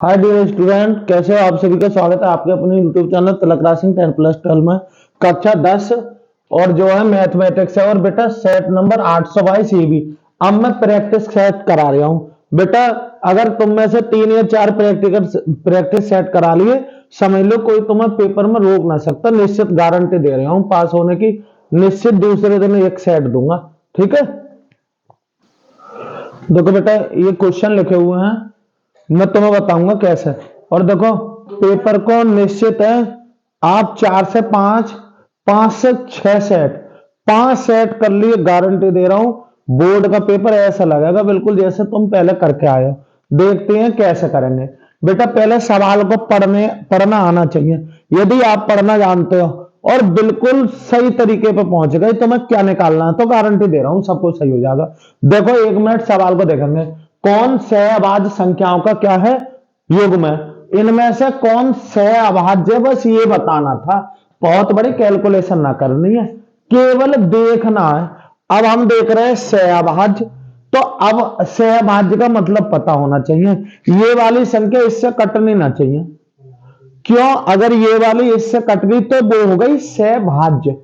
Hi dear student, कैसे हो आप सभी का स्वागत है आपके अपने यूट्यूब चैनल तिलक रासिंग 10+12 में कक्षा 10 और जो है मैथमेटिक्स है। और बेटा सेट नंबर 822 ये भी अब मैं प्रैक्टिस सेट करा रहा हूँ। बेटा अगर तुम में से 3 या 4 प्रैक्टिस सेट करा लिए, समझ लो कोई तुम्हें पेपर में रोक ना सकता। निश्चित गारंटी दे रहा हूँ पास होने की। निश्चित दूसरे दिन एक सेट दूंगा, ठीक है। देखो बेटा ये क्वेश्चन लिखे हुए हैं, मैं तुम्हें बताऊंगा कैसे। और देखो पेपर को निश्चित है आप 4 से 5, 5 से 6 सेट, 5 सेट कर लिए, गारंटी दे रहा हूं। बोर्ड का पेपर ऐसा लगेगा बिल्कुल जैसे तुम पहले करके आए हो। देखते हैं कैसे करेंगे। बेटा पहले सवाल को पढ़ना आना चाहिए। यदि आप पढ़ना जानते हो और बिल्कुल सही तरीके पे पहुंच गए तो मैं क्या निकालना है तो गारंटी दे रहा हूं सब कुछ सही हो जाएगा। देखो 1 मिनट सवाल को देखेंगे। कौन सहअभाज्य संख्याओं का क्या है युग्म है। इनमें से कौन सहअभाज्य, बस ये बताना था। बहुत बड़ी कैलकुलेशन ना करनी है, केवल देखना है। अब हम देख रहे हैं सहअभाज्य, तो अब सहअभाज्य का मतलब पता होना चाहिए। ये वाली संख्या इससे कटनी ना चाहिए। क्यों? अगर ये वाली इससे कट गई तो वो हो गई सहभाज्य।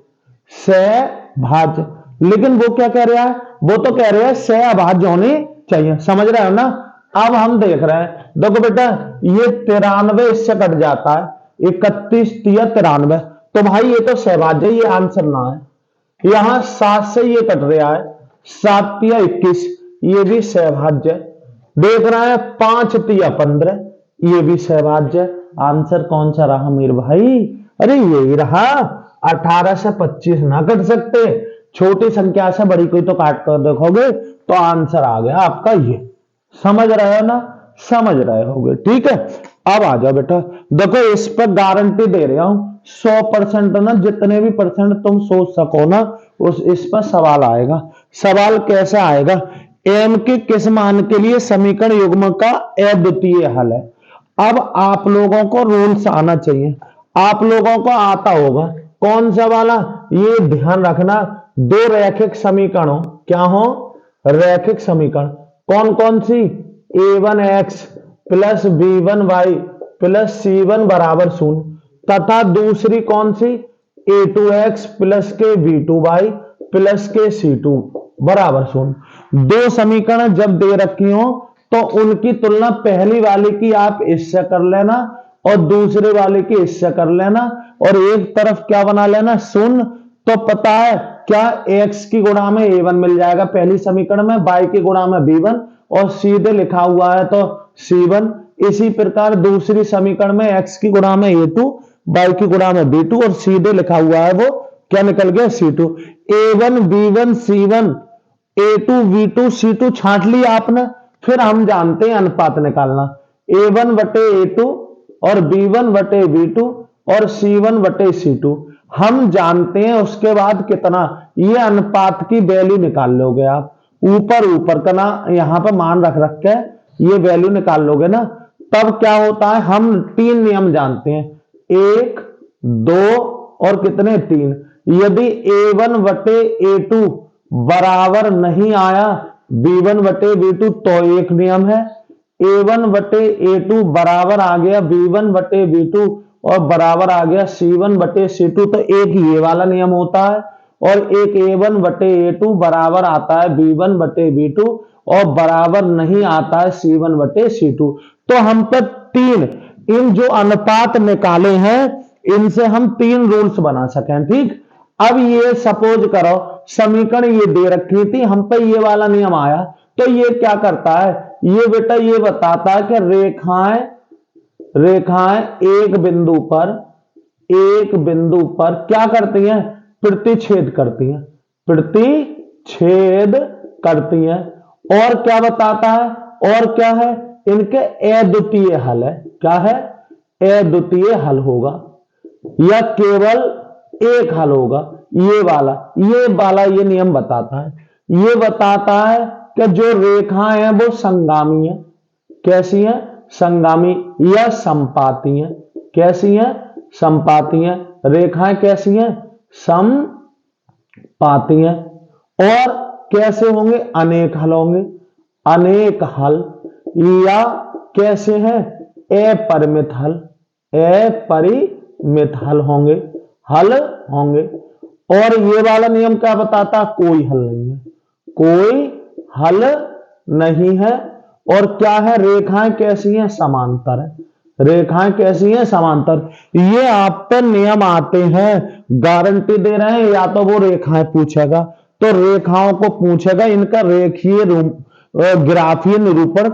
सहभाज्य, लेकिन वो क्या कह रहा है? वो तो कह रहा है सहअभाज्य होनी चाहिए। समझ रहे हो ना? अब हम देख रहे हैं, देखो बेटा ये 93 इससे कट जाता है, 31 तिया 93, तो भाई ये तो सहभाज्य, ये आंसर ना है। यहां 7 से ये कट रहा है, 7 तिया 21, ये भी सहभाज्य। देख रहा है 5 तिया 15, ये भी सहभाज्य। आंसर कौन सा रहा मेरे भाई? अरे यही रहा। 18 से 25 ना कट सकते, छोटी संख्या से बड़ी कोई तो काट कर देखोगे तो आंसर आ गया आपका ये। समझ रहे हो ना? समझ रहे होगे, ठीक है। अब आ जाओ बेटा, देखो इस पर गारंटी दे रहा हूं 100% ना, जितने भी परसेंट तुम सोच सको ना उस इस पर सवाल आएगा। सवाल कैसे आएगा? एम के किस मान के लिए समीकरण युग्म का अद्वितीय हल है। अब आप लोगों को रूल्स आना चाहिए, आप लोगों को आता होगा। कौन सा वाला? ये ध्यान रखना, दो रैखिक समीकरण हो, क्या हो? रैखिक समीकरण। कौन कौन सी? a1x plus b1y plus c1 बराबर 0, तथा दूसरी कौन सी? a2x प्लस के b2y प्लस के c2 बराबर 0। दो समीकरण जब दे रखी हो तो उनकी तुलना पहली वाले की आप इससे कर लेना और दूसरे वाले की इससे कर लेना, और एक तरफ क्या बना लेना? शून्य। तो पता है क्या? x की गुणा में a1 मिल जाएगा पहली समीकरण में, y की गुणा में b1, और सीधे लिखा हुआ है तो c1। इसी प्रकार दूसरी समीकरण में x की गुणा में a2, y की गुणा में b2, और सीधे लिखा हुआ है वो क्या निकल गया? c2। a1 b1 c1, a2 v2 c2 छांट लिया आपने। फिर हम जानते हैं अनुपात निकालना, a1 बटे a2 और b1 बटे b2 और c1 बटे c2 हम जानते हैं। उसके बाद कितना? ये अनुपात की वैल्यू निकाल लोगे आप, ऊपर ऊपर का ना यहां पर मान रख रख के ये वैल्यू निकाल लोगे ना, तब क्या होता है? हम 3 नियम जानते हैं, 1 2 और कितने? 3। यदि a1 बटे a2 बराबर नहीं आया b1 बटे b2 तो एक नियम है, a1 बटे a2 बराबर आ गया b1 बटे b2 और बराबर आ गया c1 बटे c2 तो एक ये वाला नियम होता है। और एक a1 बटे a2 बराबर आता है b1 बटे b2 और बराबर नहीं आता है c1 बटे c2। तो हम पर 3 इन जो अनुपात निकाले हैं इनसे हम 3 रूल्स बना सकें, ठीक। अब ये सपोज करो समीकरण ये दे रखी थी, हम पे ये वाला नियम आया, तो ये क्या करता है? ये बेटा ये बताता है कि रेखाएं रेखाएं एक बिंदु पर क्या करती हैं? प्रतिच्छेद करती हैं, प्रतिच्छेद करती हैं। और क्या बताता है? और क्या है? इनके अद्वितीय हल है। क्या है? अद्वितीय हल होगा या केवल एक हल होगा। ये नियम बताता है। ये बताता है कि जो रेखाएं हैं वो संगामी है। कैसी है? संगामी या संपाती है। कैसी है? संपाती है। रेखाएं कैसी हैं? समपाती हैं। और कैसे होंगे? अनेक हल होंगे, अनेक हल। या कैसे हैं? अपरिमित हल होंगे, और ये वाला नियम क्या बताता, कोई हल नहीं है, कोई हल नहीं है। और क्या है, रेखाएं कैसी हैं, समांतर है, रेखाएं कैसी हैं, समांतर। ये आप पर नियम आते हैं, गारंटी दे रहे हैं, या तो वो रेखाएं पूछेगा तो रेखाओं को पूछेगा, इनका रेखीय ग्राफीय निरूपण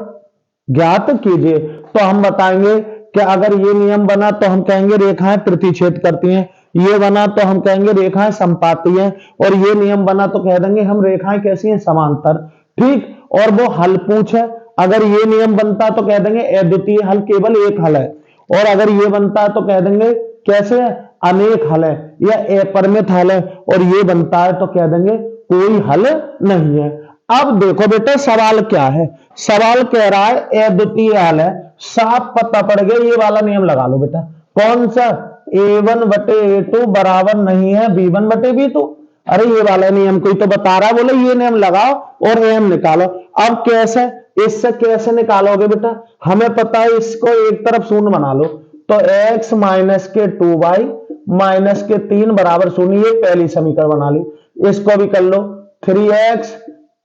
ज्ञात कीजिए। तो हम बताएंगे कि अगर ये नियम बना तो हम कहेंगे रेखाएं प्रतिच्छेद करती हैं, ये बना तो हम कहेंगे रेखाएं समपाती हैं, और ये नियम बना तो कह देंगे हम रेखाएं कैसी हैं, समांतर। ठीक, और वो हल पूछे, अगर ये नियम बनता तो कह देंगे अद्वितीय हल केवल एक हल है, और अगर ये बनता तो कह देंगे कैसे है, अनेक हल है या अपरिमित हल है, और ये बनता है तो कह देंगे कोई हल नहीं है। अब देखो बेटा सवाल क्या है, सवाल कह रहा है अद्वितीय हल है, साफ पता पड़ गया, ये वाला नियम लगा लो बेटा। कौन सा, a1 बटे a2 बराबर नहीं है b1 बटे b2। अरे ये वाला नियम कोई तो बता रहा है, बोले ये नियम लगाओ और एम निकालो। अब कैसे, इससे कैसे निकालोगे बेटा, हमें पता है इसको एक तरफ शून्य बना लो, तो x माइनस के 2y माइनस के 3 बराबर शून्य, ये पहली समीकरण बना ली। इसको भी कर लो, 3x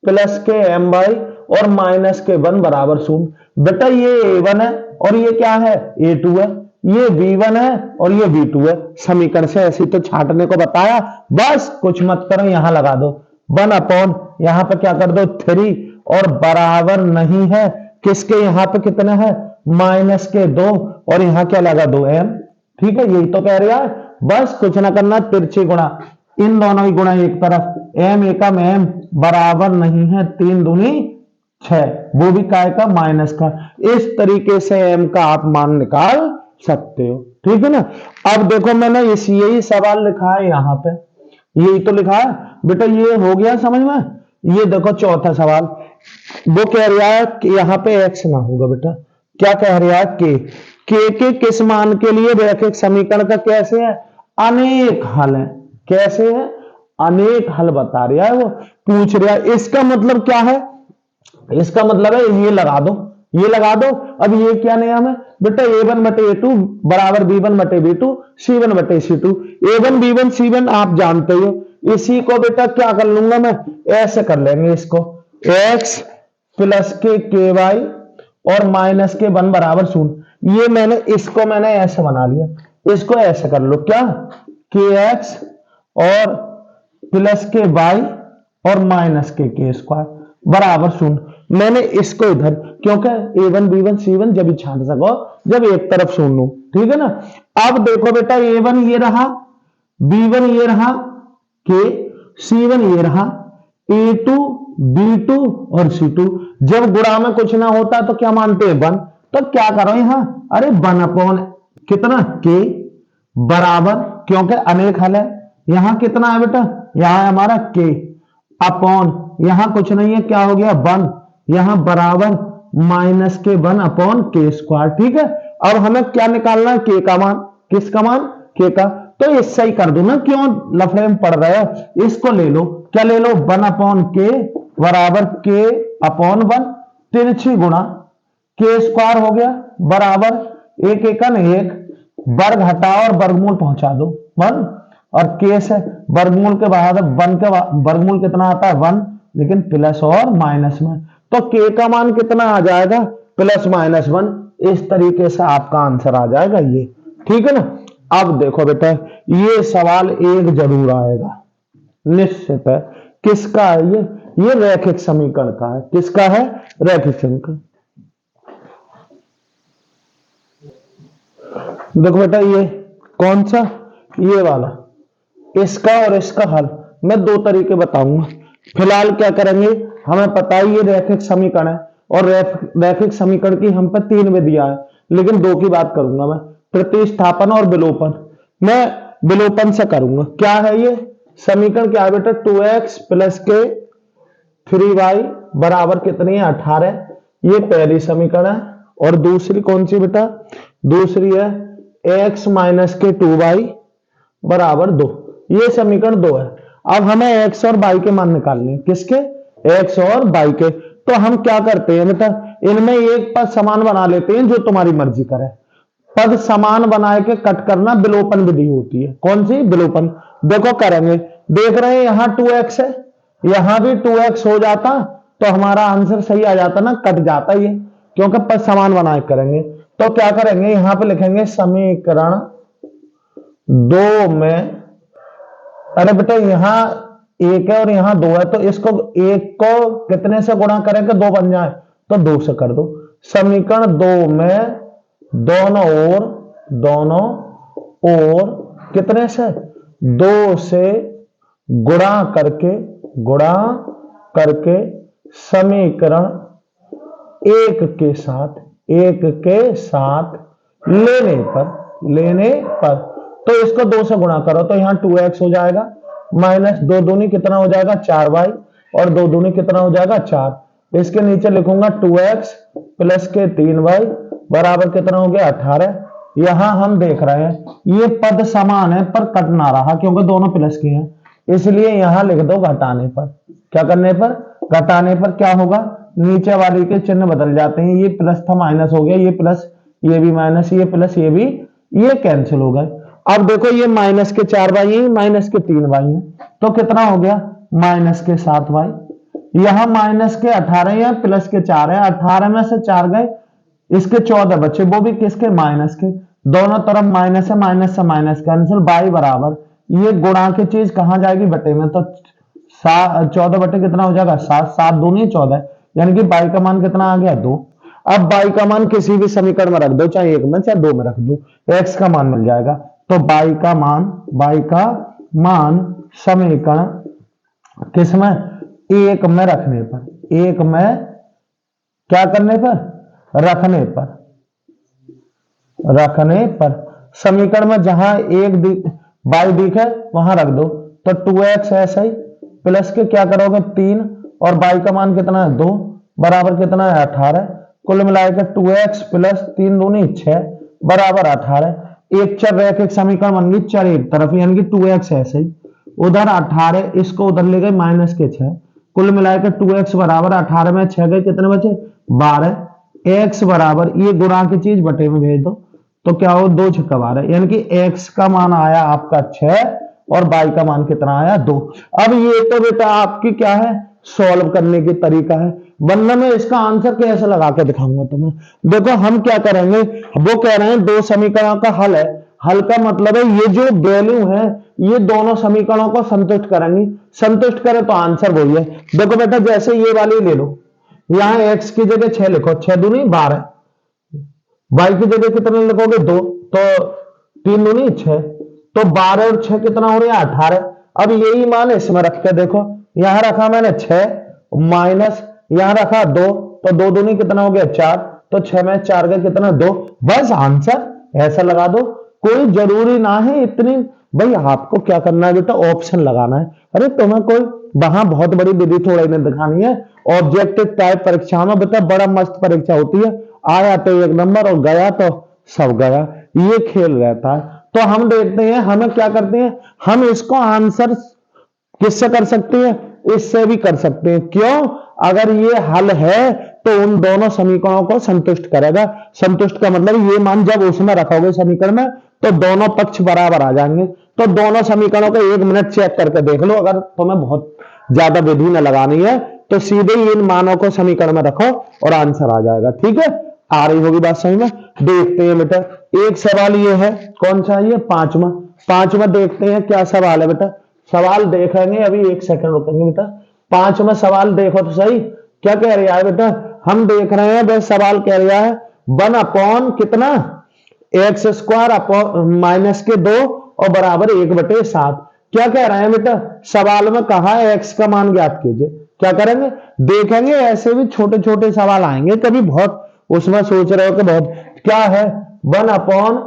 प्लस के my और माइनस के 1 बराबर शून्य। बेटा ये a1 है और ये क्या है, a2 है, ये v1 है और ये v2 है। समीकरण से ऐसी तो छांटने को बताया, बस कुछ मत करो, यहां लगा दो 1 अपॉन, यहां पे क्या कर दो 3, और बराबर नहीं है किसके, यहां पे कितना है माइनस के 2, और यहां क्या लगा 2m। ठीक है, यही तो कह रहा है, बस कुछ ना करना, तिरछी गुणा, इन दोनों ही गुणा एक तरफ, m एकम m बराबर नहीं है 3 दूनी 6, वो भी काय का, माइनस का। इस तरीके से m का आप मान निकाल सकते हो। ठीक है ना। अब देखो मैंने यही सवाल लिखा है यहां पे, यही तो लिखा है बेटा, ये हो गया समझ में। ये देखो चौथा सवाल, वो कह रहा है कि यहां पे x ना होगा बेटा, क्या कह रहा है, के किस मान के लिए रैखिक समीकरण का कैसे है, अनेक हल है, कैसे है, अनेक हल बता रहा है, वो पूछ रहा है। इसका मतलब क्या है, इसका मतलब है ये लगा दो, ये लगा दो। अब ये क्या नियम है बेटा, a1 बटे a2 बराबर b1 बटे b2 c1 बटे c2। a1 b1 c1 आप जानते हो, इसी को बेटा क्या कर लूंगा मैं, ऐसे कर लेंगे इसको, x प्लस के ky और माइनस के 1 बराबर 0। ये मैंने इसको मैंने ऐसे बना लिया, इसको ऐसे कर लो, क्या kx और प्लस के y और माइनस के k स्क्वायर बराबर 0। मैंने इसको इधर, क्योंकि a1 b1 c1 जब भी छांट सको जब एक तरफ सुन लो, ठीक है ना। अब देखो बेटा a1 ये रहा, b1 ये रहा, के c1 ये रहा, a2 b2 और c2। जब गुणा में कुछ ना होता तो क्या मानते हैं 1, तो क्या करो यहां, अरे 1 अपॉन कितना k बराबर, क्योंकि अनेक हल है, यहां कितना है बेटा, यहां है हमारा k अपॉन, यहां कुछ नहीं है, क्या हो गया 1, यहां बराबर माइनस के 1 अपॉन के स्क्वायर। ठीक है, अब हमें क्या निकालना है, के का मान, किसका मान, के का। तो इससे ही कर दो ना, क्यों लफड़े में पड़ रहे हो, इसको ले लो, क्या ले लो 1 अपॉन के बराबर के अपॉन 1, तिरछी गुणा के स्क्वायर हो गया बराबर एक एकन एक, वर्ग हटाओ और वर्गमूल पहुंचा दो 1, और के से वर्गमूल के बाद 1 का वर्गमूल कितना आता है 1, लेकिन प्लस और माइनस में, तो के का मान कितना आ जाएगा प्लस माइनस 1। इस तरीके से आपका आंसर आ जाएगा ये। ठीक है ना। अब देखो बेटा ये सवाल एक जरूर आएगा, निश्चित है। किसका है ये रैखिक समीकरण का है। किसका है, रैखिक समीकरण। देखो बेटा ये कौन सा, ये वाला, इसका और इसका हल मैं दो तरीके बताऊंगा। फिलहाल क्या करेंगे, हमें पता है ये रैखिक समीकरण है, और रैखिक समीकरण की हम पर 3 विधियां है, लेकिन 2 की बात करूंगा मैं, प्रतिस्थापन और विलोपन। मैं विलोपन से करूंगा। क्या है ये समीकरण, क्या है बेटा, 2x प्लस के 3y बराबर कितनी है 18। ये पहली समीकरण है। और दूसरी कौन सी बेटा, दूसरी है x माइनस के 2y बराबर 2। ये समीकरण 2 है। अब हमें x और y के मान निकालने हैं। किसके, x और y के। तो हम क्या करते हैं बेटा, इनमें एक पद समान बना लेते हैं, जो तुम्हारी मर्जी करे। पद समान बनाए के कट करना विलोपन विधि होती है। कौन सी? विलोपन। देखो करेंगे, देख रहे हैं यहां 2x है, यहां भी 2x हो जाता तो हमारा आंसर सही आ जाता ना, कट जाता ये, क्योंकि पद समान बनाए करेंगे। तो क्या करेंगे, यहां पे लिखेंगे समीकरण 2 में, अरे बेटा यहां 1 है और यहां 2 है, तो इसको 1 को कितने से गुणा करें कि 2 बन जाए, तो 2 से कर दो। समीकरण 2 में दोनों ओर कितने से, 2 से गुणा करके समीकरण 1 के साथ लेने पर तो इसको 2 से गुणा करो तो यहां 2x हो जाएगा, माइनस 2 दूनी कितना हो जाएगा 4y, और 2 दूनी कितना हो जाएगा 4। इसके नीचे लिखूंगा 2x प्लस के 3y बराबर कितना हो गया 18। यहां हम देख रहे हैं ये पद समान है पर कट ना रहा, क्योंकि दोनों प्लस के हैं, इसलिए यहां लिख दो घटाने पर। क्या करने पर? घटाने पर क्या होगा, नीचे वाले के चिन्ह बदल जाते हैं, ये प्लस था माइनस हो गया, ये प्लस, ये भी माइनस, ये प्लस, ये भी, ये कैंसिल हो गए। अब देखो ये माइनस के 4y है, माइनस के 3y है, तो कितना हो गया माइनस के 7y। यहां माइनस के 18 है, प्लस के 4 है, 18 में से 4 गए, इसके 14 बचे, वो भी किसके, माइनस के। दोनों तरफ माइनस है, माइनस से माइनस कैंसिल, बाई बराबर ये गुणा की चीज कहां जाएगी, बटे में, तो 14 बटे कितना हो जाएगा 7, 7 दूनी 14, यानी कि बाई का मान कितना आ गया 2। अब बाई का मान किसी भी समीकरण में रख दो, चाहे 1 में चाहे 2 में रख दो, एक्स का मान मिल जाएगा। तो बाई का मान समीकरण किसमें, 1 में रखने पर, 1 में क्या करने पर, रखने पर समीकरण में जहां बाई दिखे वहां रख दो, तो 2x ऐसा ही प्लस के क्या करोगे 3, और बाई का मान कितना है 2 बराबर कितना है 18। कुल मिलाकर 2x प्लस 3 दूनी 6 बराबर 18। एक चर रैखिक समीकरण बन गई चर एक तरफ, यानी कि 2x ऐसे ही, उधर 18, इसको उधर ले गए माइनस के 6, कुल मिलाकर 2x बराबर 18 में 6 गए, कितने बचे 12। x बराबर ये गुणा की चीज बटे में भेज दो, तो क्या हो 2 छक्का 12, यानी कि x का मान आया आपका 6 और y का मान कितना आया 2। अब ये तो बेटा आपकी क्या है, सॉल्व करने की तरीका है, वरना मैं इसका आंसर कैसे लगा के दिखाऊंगा तुम्हें। देखो हम क्या करेंगे, वो कह रहे हैं 2 समीकरणों का हल है, हल का मतलब है ये जो वैल्यू है ये दोनों समीकरणों को संतुष्ट करेंगी, संतुष्ट करे तो आंसर वही है। देखो बेटा जैसे ये वाली ले लो, यहां x की जगह 6 लिखो, 6 दूनी 12, y की जगह कितने लिखोगे 2, तो 3 दूनी 6, तो 12 और 6 कितना हो रहा है 18। अब यही मान इसमें रख के देखो, यहां रखा मैंने 6 माइनस यहां रखा 2, तो 2 दूनी कितना हो गया 4, तो 6 में 4 का कितना 2, बस आंसर ऐसा लगा दो। कोई जरूरी ना है इतनी, भाई आपको क्या करना है बेटा ऑप्शन लगाना है। अरे तुम्हें कोई वहां बहुत बड़ी विधि थोड़ा इन्हें दिखानी है, ऑब्जेक्टिव टाइप परीक्षा में बेटा बड़ा मस्त परीक्षा होती है, आया तो 1 नंबर और गया तो सब गया, ये खेल रहता है। तो हम देखते हैं हमें क्या करते हैं, हम इसको आंसर किससे कर सकते हैं, इससे भी कर सकते हैं। क्यों, अगर ये हल है तो उन दोनों समीकरणों को संतुष्ट करेगा। संतुष्ट का मतलब ये मान जब उसमें रखोगे समीकरण में तो दोनों पक्ष बराबर आ जाएंगे। तो दोनों समीकरणों को 1 मिनट चेक करके देख लो, अगर तुम्हें बहुत ज्यादा विधि न लगानी है तो सीधे ही इन मानों को समीकरण में रखो और आंसर आ जाएगा। ठीक है, आ रही होगी बात सही में। देखते हैं बेटा, एक सवाल ये है, कौन सा ये पांचवा देखते हैं क्या सवाल है बेटा। सवाल देखेंगे अभी, 1 सेकंड रुकेंगे बेटा। 5वां सवाल देखो तो सही, क्या कह रहा है बेटा, हम देख रहे हैं बस सवाल कह रहा है 1 अपॉन कितना एक्स स्क्वायर अपॉन माइनस के 2 और बराबर 1/7। क्या कह रहे हैं बेटा, सवाल में कहा है एक्स का मान ज्ञात कीजिए। क्या करेंगे, देखेंगे ऐसे भी छोटे छोटे सवाल आएंगे, कभी बहुत उसमें सोच रहे हो कि बहुत क्या है, 1 अपॉन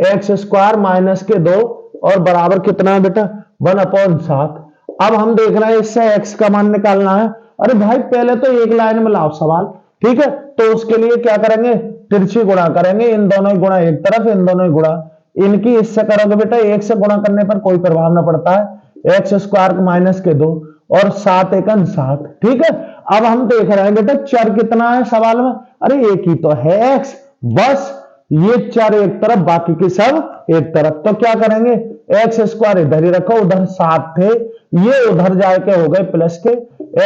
एक्स स्क्वायर माइनस के 2 और बराबर कितना है बेटा 1/7। अब हम देख रहे हैं इससे एक्स का मान निकालना है। अरे भाई पहले तो एक लाइन में लाओ सवाल, ठीक है, तो उसके लिए क्या करेंगे, तिरछी गुणा करेंगे, इन दोनों ही गुणा एक तरफ, इन दोनों ही गुणा इनकी, इससे करोगे बेटा 1 से गुणा करने पर कोई प्रभाव ना पड़ता है, एक्स स्क्वायर माइनस के 2 और 7 एकन 7। ठीक है, अब हम देख रहे हैं बेटा चर कितना है सवाल में, अरे एक ही तो है x, बस ये चर एक तरफ बाकी की सब एक तरफ। तो क्या करेंगे, एक्स स्क्वायर इधर ही रखो, उधर 7 थे, ये उधर जाके हो गए प्लस के,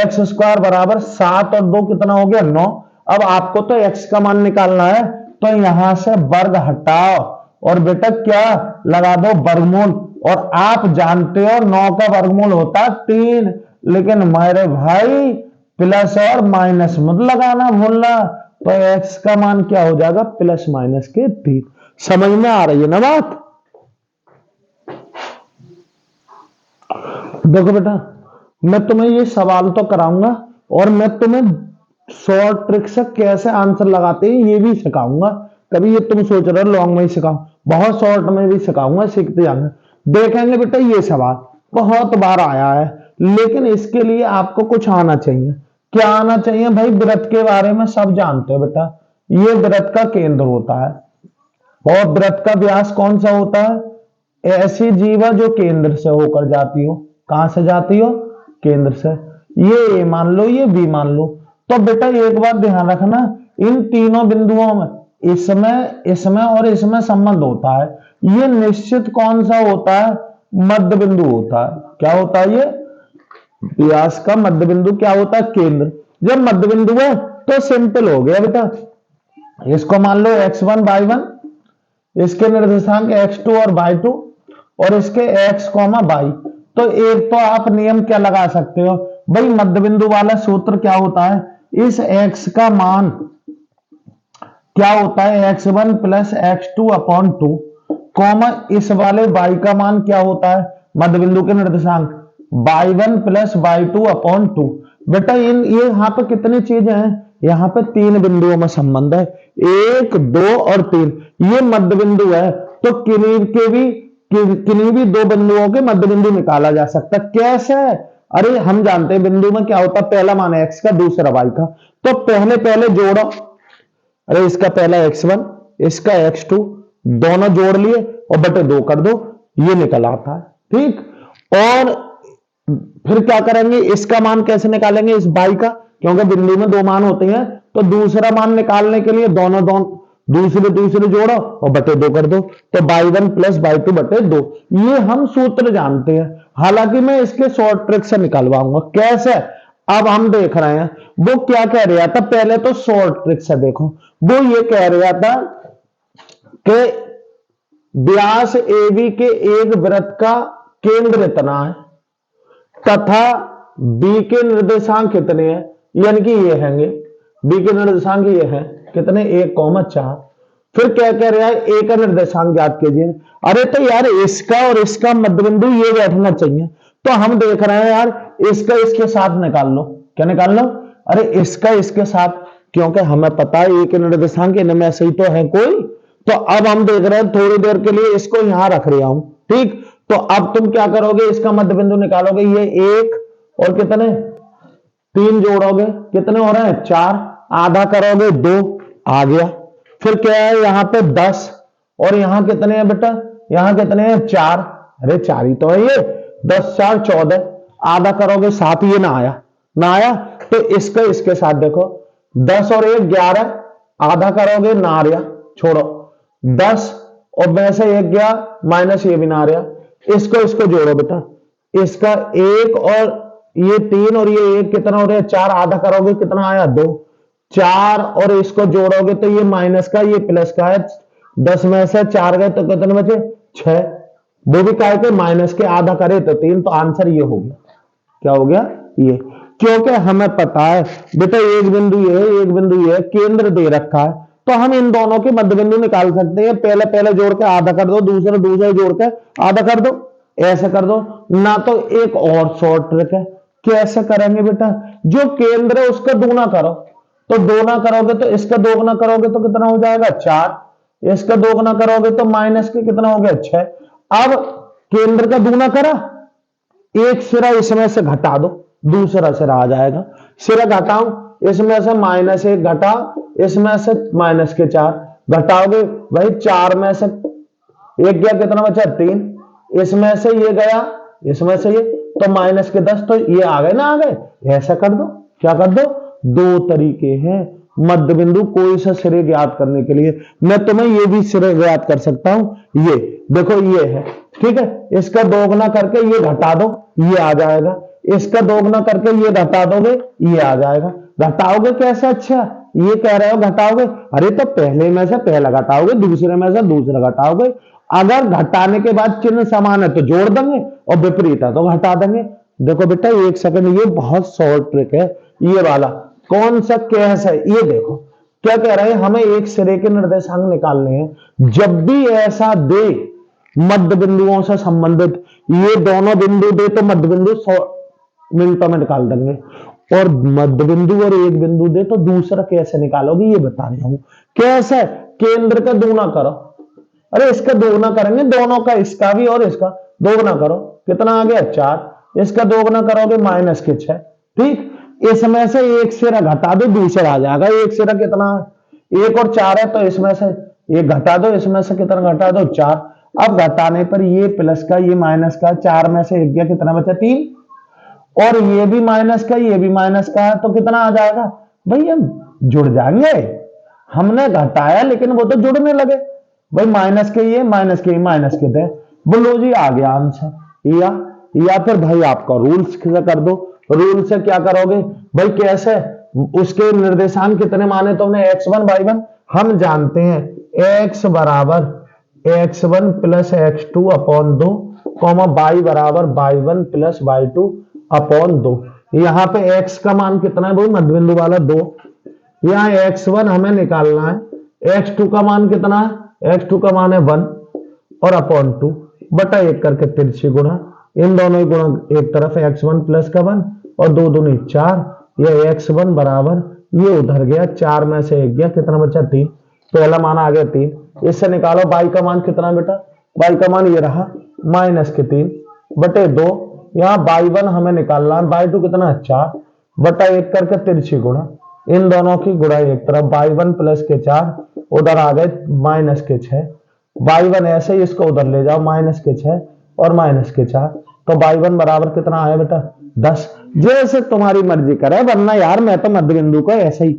एक्स स्क्वायर बराबर 7 और 2 कितना हो गया 9। अब आपको तो x का मान निकालना है, तो यहां से वर्ग हटाओ और बेटा क्या लगा दो वर्गमूल। और आप जानते हो 9 का वर्गमूल होता है 3, लेकिन मेरे भाई प्लस और माइनस मत लगाना भूलना, तो x का मान क्या हो जाएगा प्लस माइनस के 3। समझ में आ रही है ना बात। देखो बेटा मैं तुम्हें ये सवाल तो कराऊंगा और मैं तुम्हें शॉर्ट ट्रिक से कैसे आंसर लगाते हैं ये भी सिखाऊंगा। कभी ये तुम सोच रहे हो लॉन्ग में ही सिखाऊं, बहुत शॉर्ट में भी सिखाऊंगा, सीखते जाना। देखेंगे बेटा ये सवाल बहुत बार आया है, लेकिन इसके लिए आपको कुछ आना चाहिए। क्या आना चाहिए भाई, वृत्त के बारे में सब जानते हो बेटा, ये वृत्त का केंद्र होता है और वृत्त का व्यास कौन सा होता है, ऐसी जीवा जो केंद्र से होकर जाती हो। कहां से जाती हो, केंद्र से। ये ए मान लो, ये बी मान लो। तो बेटा एक बात ध्यान रखना, इन तीनों बिंदुओं में इसमें इसमें और इसमें संबंध होता है। ये निश्चित कौन सा होता है, मध्य बिंदु होता है। क्या होता है, ये व्यास का मध्य बिंदु क्या होता है, केंद्र। जब मध्य बिंदु है तो सिंपल हो गया बेटा, इसको मान लो x1 y1, इसके निर्देशांक x2 और y2 और इसके x, y। तो एक तो आप नियम क्या लगा सकते हो भाई, मध्य बिंदु वाला सूत्र क्या होता है, इस x का मान क्या होता है x1 प्लस x2 अपॉन 2, इस वाले y का मान क्या होता है, मध्य बिंदु के निर्देशांक y1 प्लस y2 अपॉन 2। बेटा ये यहाँ पे कितनी चीजें हैं, यहाँ पे 3 बिंदुओं में संबंध है, 1 2 और 3। ये मध्य बिंदु है, तो किन्हीं भी 2 बिंदुओं के मध्य बिंदु निकाला जा सकता है। कैसे, अरे हम जानते हैं बिंदु में क्या होता है, पहला मान है x का, दूसरा y का। तो पहले जोड़ो, अरे इसका पहला x1 इसका x2, दोनों जोड़ लिए और बटे 2 कर दो, ये निकल आता है। ठीक, और फिर क्या करेंगे, इसका मान कैसे निकालेंगे, इस y का, क्योंकि बिंदु में 2 मान होते हैं, तो दूसरा मान निकालने के लिए दोनों दूसरे जोड़ो और बटे 2 कर दो, तो y1 प्लस y2 बटे 2। ये हम सूत्र जानते हैं, हालांकि मैं इसके शॉर्ट ट्रिक से निकालवाऊंगा। कैसे, अब हम देख रहे हैं वो क्या कह रहा था, पहले तो शॉर्ट ट्रिक से देखो। वो ये कह रहा था कि व्यास AB के एक वृत्त का केंद्र इतना है तथा B के निर्देशांक कितने हैं, यानी कि ये हैंगे, B के निर्देशांक ये हैं कितने, 1,4। फिर क्या कह रहा है, A का निर्देशांक ज्ञात कीजिए। अरे तो यार इसका और इसका मध्य बिंदु ये बैठना चाहिए, तो हम देख रहे हैं यार इसका इसके साथ निकाल लो। क्या निकाल लो, अरे इसका इसके साथ, क्योंकि हमें पता है A के निर्देशांक इनमें से ही तो है कोई। तो अब हम देख रहे हैं थोड़ी देर के लिए इसको यहां रख रहा हूं, ठीक। तो अब तुम क्या करोगे, इसका मध्य बिंदु निकालोगे, ये 1 और कितने 3 जोड़ोगे, कितने हो रहे हैं 4, आधा करोगे 2, आ गया। फिर क्या है यहाँ पे 10 और यहाँ कितने हैं बेटा, यहाँ कितने हैं 4, अरे 4 ही तो है ये, 10 4 14, आधा करोगे 7, ये ना आया। तो इसका इसके साथ देखो, 10 और 1 11, आधा करोगे ना आ रहा, छोड़ो 10 और वैसे 1 गया माइनस, ये भी ना आ रहा। इसको जोड़ो बेटा, इसका 1 और ये 3 और ये 1 कितना हो रहा है 4, आधा करोगे कितना आया 2, 4 और इसको जोड़ोगे तो ये माइनस का ये प्लस का है, 10 में से 4 गए तो कितने बचे 6, वो भी काय के माइनस के, आधा करे तो 3। तो आंसर ये हो गया, क्या हो गया ये, क्योंकि हमें पता है बेटा एक बिंदु ये है, एक बिंदु ये है, केंद्र दे रखा है, तो हम इन दोनों के मध्य बिंदु निकाल सकते हैं। पहले जोड़ के आधा कर दो, दूसरे जोड़ के आधा कर दो, ऐसे कर दो ना। तो एक और शॉर्ट ट्रिक है, कैसे करेंगे बेटा, जो केंद्र है उसका दोगुना करो, तो दोगुना करोगे तो इसका दोगुना करोगे तो कितना हो जाएगा 4, इसका दोगुना करोगे तो माइनस के कितना हो गया 6। अब केंद्र का दोगुना करा, एक सिरा इसमें से घटा दो, दूसरा सिरा आ जाएगा, सिरा घटाओ, इसमें से -1 घटा, इसमें से माइनस के 4 घटाओगे, वही 4 में से 1 गया कितना बचा 3, इसमें से ये गया, इसमें से ये, तो -10, तो ये आ गए ना, आ गए, ऐसा कर दो। क्या कर दो, दो तरीके हैं मध्य बिंदु कोई सा सिरे ज्ञात करने के लिए। मैं तुम्हें ये भी सिरे ज्ञात कर सकता हूं, ये देखो ये है, ठीक है, इसका दोगुना करके ये घटा दो, ये आ जाएगा, इसका दोगुना करके ये घटा दोगे, ये आ जाएगा। घटाओगे कैसे, अच्छा ये कह रहे हो घटाओगे, अरे तो पहले में से पहला घटाओगे, दूसरे में से दूसरा घटाओगे। अगर घटाने के बाद चिन्ह समान है तो जोड़ देंगे और विपरीत है तो घटा देंगे। देखो बेटा एक सेकंड, ये बहुत शॉर्ट ट्रिक है ये वाला। कौन सा केस है ये देखो, क्या कह रहे हैं, हमें एक सिरे के निर्देशांक निकालने हैं। जब भी ऐसा दे मध्य बिंदुओं से संबंधित, ये दोनों बिंदु दे तो मध्य बिंदु 100 मिनटों में निकाल देंगे, और मध्य बिंदु और एक बिंदु दे तो दूसरा कैसे निकालोगे ये बता रहा हूं। कैसे, केंद्र का दोगुना करो, अरे इसका दोगुना करेंगे, दोनों का, इसका भी और इसका दोगुना करो, कितना आ गया 4, इसका दोगुना करोगे -6, ठीक। इसमें से एक सिरा घटा दो, दूसरा आ जाएगा। एक सिरा कितना है, 1 और 4 है, तो इसमें से एक घटा दो, इसमें से कितना घटा दो 4। अब घटाने पर ये प्लस का ये माइनस का, 4 में से 1 गया, कितना बचा 3, और ये भी माइनस का ये भी माइनस का है, तो कितना आ जाएगा भैया, जुड़ जाएंगे। हमने घटाया लेकिन वो तो जुड़ने लगे भाई, माइनस के ये माइनस के ये माइनस के थे, बोलो जी आ गया आंसर। या फिर भाई आपका रूल्स से कर दो, रूल से क्या करोगे भाई, कैसे, उसके निर्देशांक कितने माने तुमने, x1 y1, हम जानते हैं x बराबर x1 plus x2 upon 2, y बराबर y1 प्लस y2 अपॉन 2। यहां पे x का मान कितना है भाई, मध्य बिंदु वाला 2, यहां x1 हमें निकालना है, x2 का मान कितना है, x2 का मान है 1 और अपॉन 2 बटा 1 करके तिरछी गुणा, इन दोनों ही गुणा एक तरफ x1 प्लस का 1 और 2 दूनी 4, ये x1 बराबर ये उधर गया, 4 में से 1 गया, कितना बचा 3, पहला मान आ गया 3। इससे निकालो y का मान कितना बेटा, y का मान ये रहा -3 बटे 2, यहाँ y1 हमें निकालना है, y2 कितना है 4 बटा 1 करके तिरछी गुणा, इन दोनों की गुणा एक तरफ, y1 प्लस के 4 उधर आ गए -6, y1 ऐसे ही इसको उधर ले जाओ -6 और -4, तो y1 बराबर कितना आया बेटा 10। जैसे तुम्हारी मर्जी करे, वरना यार मैं तो मध्य बिंदु को ऐसे ही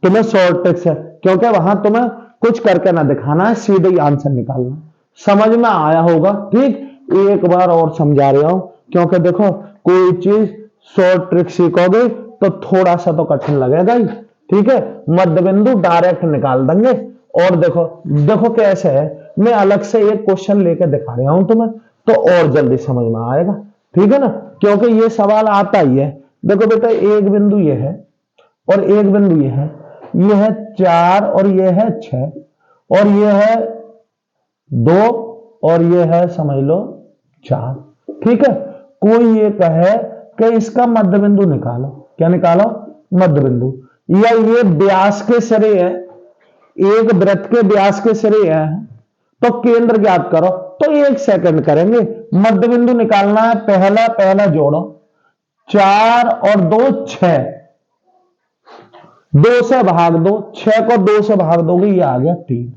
तुम्हें शॉर्ट ट्रिक्स है, क्योंकि वहां तुम्हें कुछ करके ना दिखाना है, सीधे ही आंसर निकालना। समझ में आया होगा, ठीक। एक बार और समझा रहा हूं, क्योंकि देखो कोई चीज शॉर्ट ट्रिक सीखोगे तो थोड़ा सा तो कठिन लगेगा ही, ठीक है। मध्य बिंदु डायरेक्ट निकाल देंगे। और देखो देखो कैसे है, मैं अलग से एक क्वेश्चन लेकर दिखा रहा हूं तुम्हें, तो और जल्दी समझ में आएगा, ठीक है ना, क्योंकि ये सवाल आता ही है। देखो बेटा एक बिंदु ये है और एक बिंदु ये है 4 और ये है 6 और ये है 2 और ये है समझ लो 4, ठीक है। कोई ये कहे कि इसका मध्य बिंदु निकालो, क्या निकालो, मध्य बिंदु, या ये व्यास के सिरे है, एक वृत्त के व्यास के सिरे है, तो केंद्र ज्ञात करो, तो 1 सेकंड करेंगे। मध्य बिंदु निकालना है, पहला पहला जोड़ो, 4 और 2 6, 2 से भाग दो, 6 को 2 से भाग दोगे, ये आ गया 3।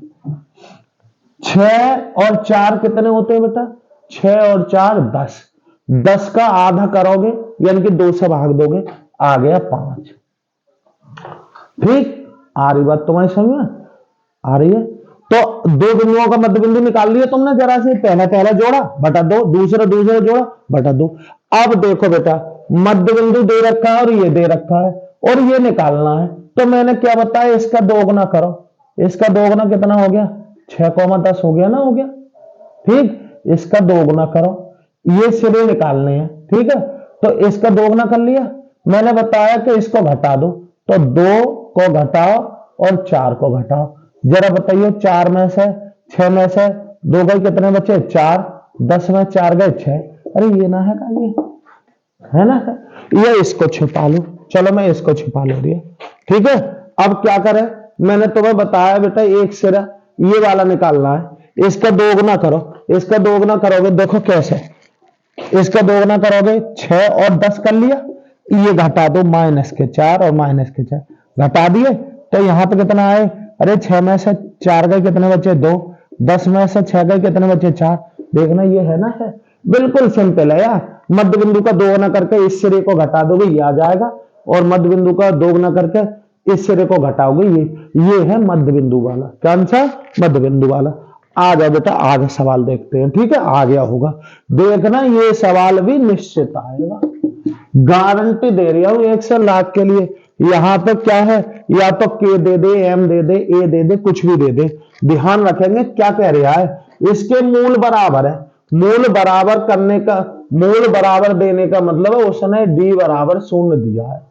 6 और 4 कितने होते हैं बेटा, 6 और 4 10, 10 का आधा करोगे यानी कि 2 से भाग दोगे, आ गया 5, ठीक। आ रही बात तुम्हारी समझ में आ रही है। तो दो बिंदुओं का मध्य बिंदु निकाल लिया तुमने, जरा से पहला पहला जोड़ा बटा 2, दूसरा दूसरा जोड़ा बटा 2। अब देखो बेटा मध्य बिंदु दे रखा है और ये दे रखा है और ये निकालना है, तो मैंने क्या बताया, इसका दोगुना करो, इसका दोगुना कितना हो गया 6,10 हो गया ना, हो गया, ठीक। इसका दोगुना करो, ये सिरे निकालने हैं, ठीक है, तो इसका दोगुना कर लिया। मैंने बताया कि इसको घटा दो, तो 2 को घटाओ और 4 को घटाओ, जरा बताइए 4 में से 6 में से 2 गए, कितने बचे 4, 10 में 4 गए 6, अरे ये ना है का, ये है ना, ये इसको छिपा लो, चलो मैं इसको छिपा ले रही है, ठीक है। अब क्या करें, मैंने तुम्हें बताया बेटा एक सिरा ये वाला निकालना है, इसका दोगुना करो, इसका दोगुना करोगे, देखो कैसे, इसका दोगुना करोगे 6 और 10 कर लिया, ये घटा दो -4 और -4 घटा दिए, तो यहां पे कितना आए, अरे 6 में से 4 गए, कितने बचे 2, 10 में से 6 गए, कितने बचे 4, देखना ये है ना, है बिल्कुल सिंपल है यार। मध्य बिंदु का दोगुना करके इस सिरे को घटा दोगे, ये आ जाएगा, और मध्य बिंदु का दोगुना करके इस सिरे को घटाओगे, ये है मध्य बिंदु वाला। कौन सा? मध्य बिंदु वाला। आ जाओ बेटा, आगे सवाल देखते हैं। ठीक है, आ गया होगा, देखना ये सवाल भी निश्चित आएगा, गारंटी दे रही हूं 100 लाख के लिए। यहां पे क्या है, या तो के दे दे, एम दे दे, ए दे दे, कुछ भी दे दे, ध्यान रखेंगे क्या कह रहा है। इसके मूल बराबर है, मूल बराबर करने का, मूल बराबर देने का मतलब है उसने डी बराबर 0 दिया है।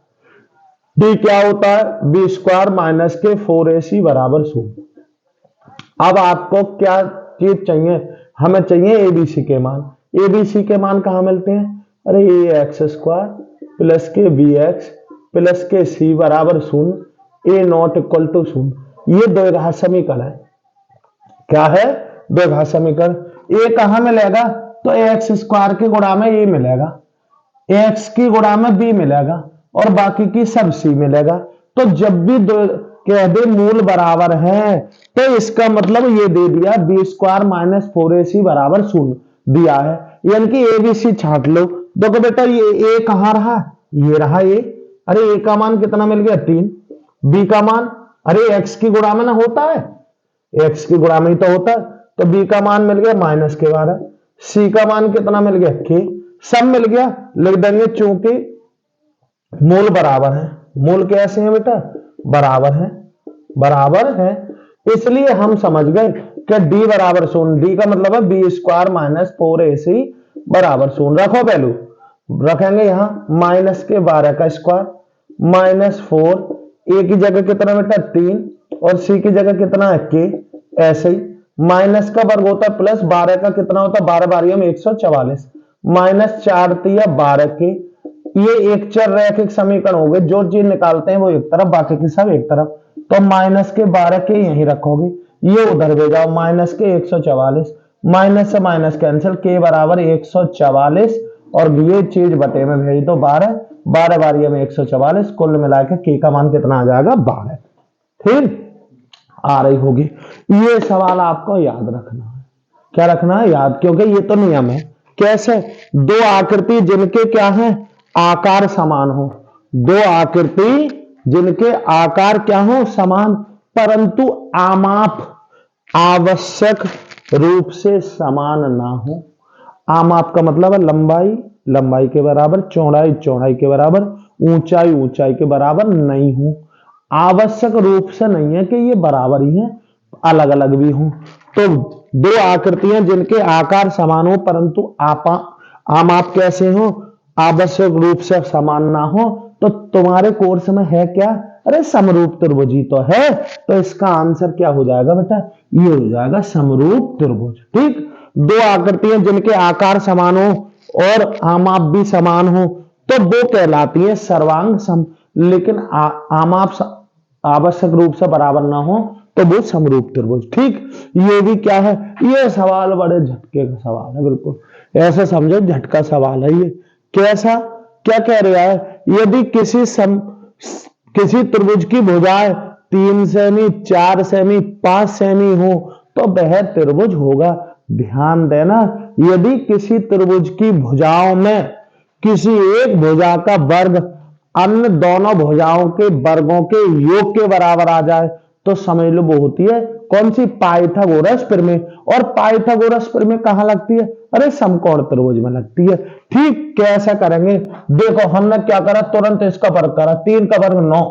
डी क्या होता है? बी स्क्वायर माइनस के 4ac बराबर 0। अब आपको क्या चीज चाहिए? हमें चाहिए एबीसी के मान। एबीसी के मान कहां मिलते हैं? अरे ए एक्स स्क्वायर प्लस के बी एक्स प्लस के सी बराबर 0, ए नॉट इक्वल टू 0। ये द्विघात समीकरण है। क्या है? द्विघात समीकरण। ए कहां मिलेगा? तो एक्स स्क्वायर के गुणा में ए मिलेगा, एक्स की गुणा में बी मिलेगा और बाकी की सब सी मिलेगा। तो जब भी कह दे मूल बराबर है तो इसका मतलब ये दे दिया बी स्क्वायर माइनस 4ac बराबर 0 दिया है, यानी कि ए बी सी छांट लो। देखो बेटा ये ए कहां रहा? ये रहा ए। अरे ए का मान कितना मिल गया? 3। बी का मान, अरे एक्स की गुणा में ना होता है, एक्स की गुणा में ही तो होता है, तो बी का मान मिल गया माइनस के 12। सी का मान कितना मिल गया? के। सब मिल गया, लिख देंगे चूंकि मूल बराबर है। मूल कैसे है बेटा? बराबर है, बराबर है, इसलिए हम समझ गए कि डी बराबर 0। डी का मतलब है बी स्क्वायर माइनस 4ac बराबर 0। रखो वैल्यू, रखेंगे यहां माइनस के 12 का स्क्वायर माइनस 4, ए की जगह कितना बेटा? 3 और सी की जगह कितना है? के। ऐसे ही माइनस का वर्ग होता है प्लस 12 का कितना होता है? 12 बारियों में 144 माइनस 4 तिया 12 के। ये एक चर रैखिक समीकरण हो गए, जो चीज निकालते हैं वो एक तरफ, बाकी की सब एक तरफ। तो माइनस के 12 के यहीं रखोगे, ये उधर भेज जाओ, माइनस के 144, माइनस से माइनस कैंसिल, के बराबर 144 और ये चीज बटे में भेज दो 12, 12 बारियों में 144, कुल मिलाकर के का मान कितना आ जाएगा? 12। ठीक आ रही होगी। ये सवाल आपको याद रखना है। क्या रखना है? याद, क्योंकि ये तो नियम है। कैसे? दो आकृति जिनके क्या है? आकार समान हो। दो आकृति जिनके आकार क्या हो? समान, परंतु आमाप आवश्यक रूप से समान ना हो। आमाप का मतलब है लंबाई लंबाई के बराबर, चौड़ाई चौड़ाई के बराबर, ऊंचाई ऊंचाई के बराबर नहीं हो। आवश्यक रूप से नहीं है कि ये बराबर ही है, अलग अलग भी हो। तो दो आकृतियां जिनके आकार समान हो परंतु आमाप कैसे हो? आवश्यक रूप से समान ना हो। तो तुम्हारे कोर्स में है क्या? अरे समरूप त्रिभुज ही तो है। तो इसका आंसर क्या हो जाएगा बेटा? ये हो जाएगा समरूप त्रिभुज। ठीक, दो आकृतियां जिनके आकार समान हो और आमाप भी समान हो तो वो कहलाती है सर्वांग सम, लेकिन आमाप आवश्यक रूप से बराबर ना हो तो वो समरूप त्रिभुज। ठीक, ये भी क्या है? ये सवाल बड़े झटके का सवाल है, बिल्कुल ऐसा समझो झटका सवाल है ये। कैसा? क्या कह रहा है? यदि किसी त्रिभुज की भुजाएं 3 सेमी 4 सेमी 5 सेमी हो तो वह त्रिभुज होगा। ध्यान देना, यदि किसी त्रिभुज की भुजाओं में किसी एक भुजा का वर्ग अन्य दोनों भुजाओं के वर्गों के योग के बराबर आ जाए तो समझ लो वो होती है कौन सी? पाइथागोरस प्रमेय। और पाइथागोरस प्रमेय कहां लगती है? अरे समकोण त्रिभुज में लगती है। ठीक, कैसा करेंगे? देखो हमने क्या करा, तुरंत इसका वर्ग करा। 3 का वर्ग 9,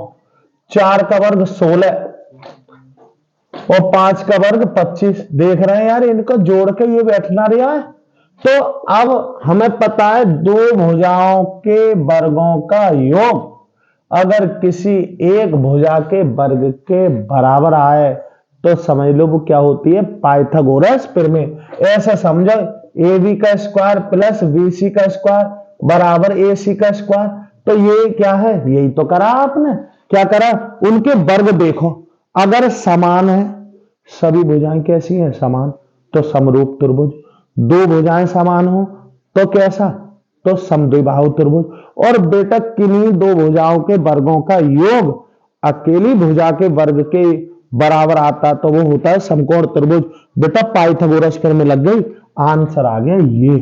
4 का वर्ग 16 और 5 का वर्ग 25। देख रहे हैं यार, इनको जोड़ के ये बैठना रहा है। तो अब हमें पता है दो भुजाओं के वर्गों का योग अगर किसी एक भुजा के वर्ग के बराबर आए तो समझ लो वो क्या होती है? पाइथागोरस प्रमेय। ऐसा समझो ए बी का स्क्वायर प्लस बी सी का स्क्वायर बराबर ए सी का स्क्वायर। तो ये क्या है? यही तो करा आपने। क्या करा? उनके वर्ग देखो, अगर समान है, सभी भुजाएं कैसी हैं? समान, तो समरूप त्रिभुज। दो भुजाएं समान हो तो कैसा? तो समद्विबाहु त्रिभुज। और बेटा किन्हीं दो भुजाओं के वर्गों का योग अकेली भुजा के वर्ग के बराबर आता तो वो होता है समकोण त्रिभुज। बेटा पाइथागोरस पर में लग गई, आंसर आ गया ये।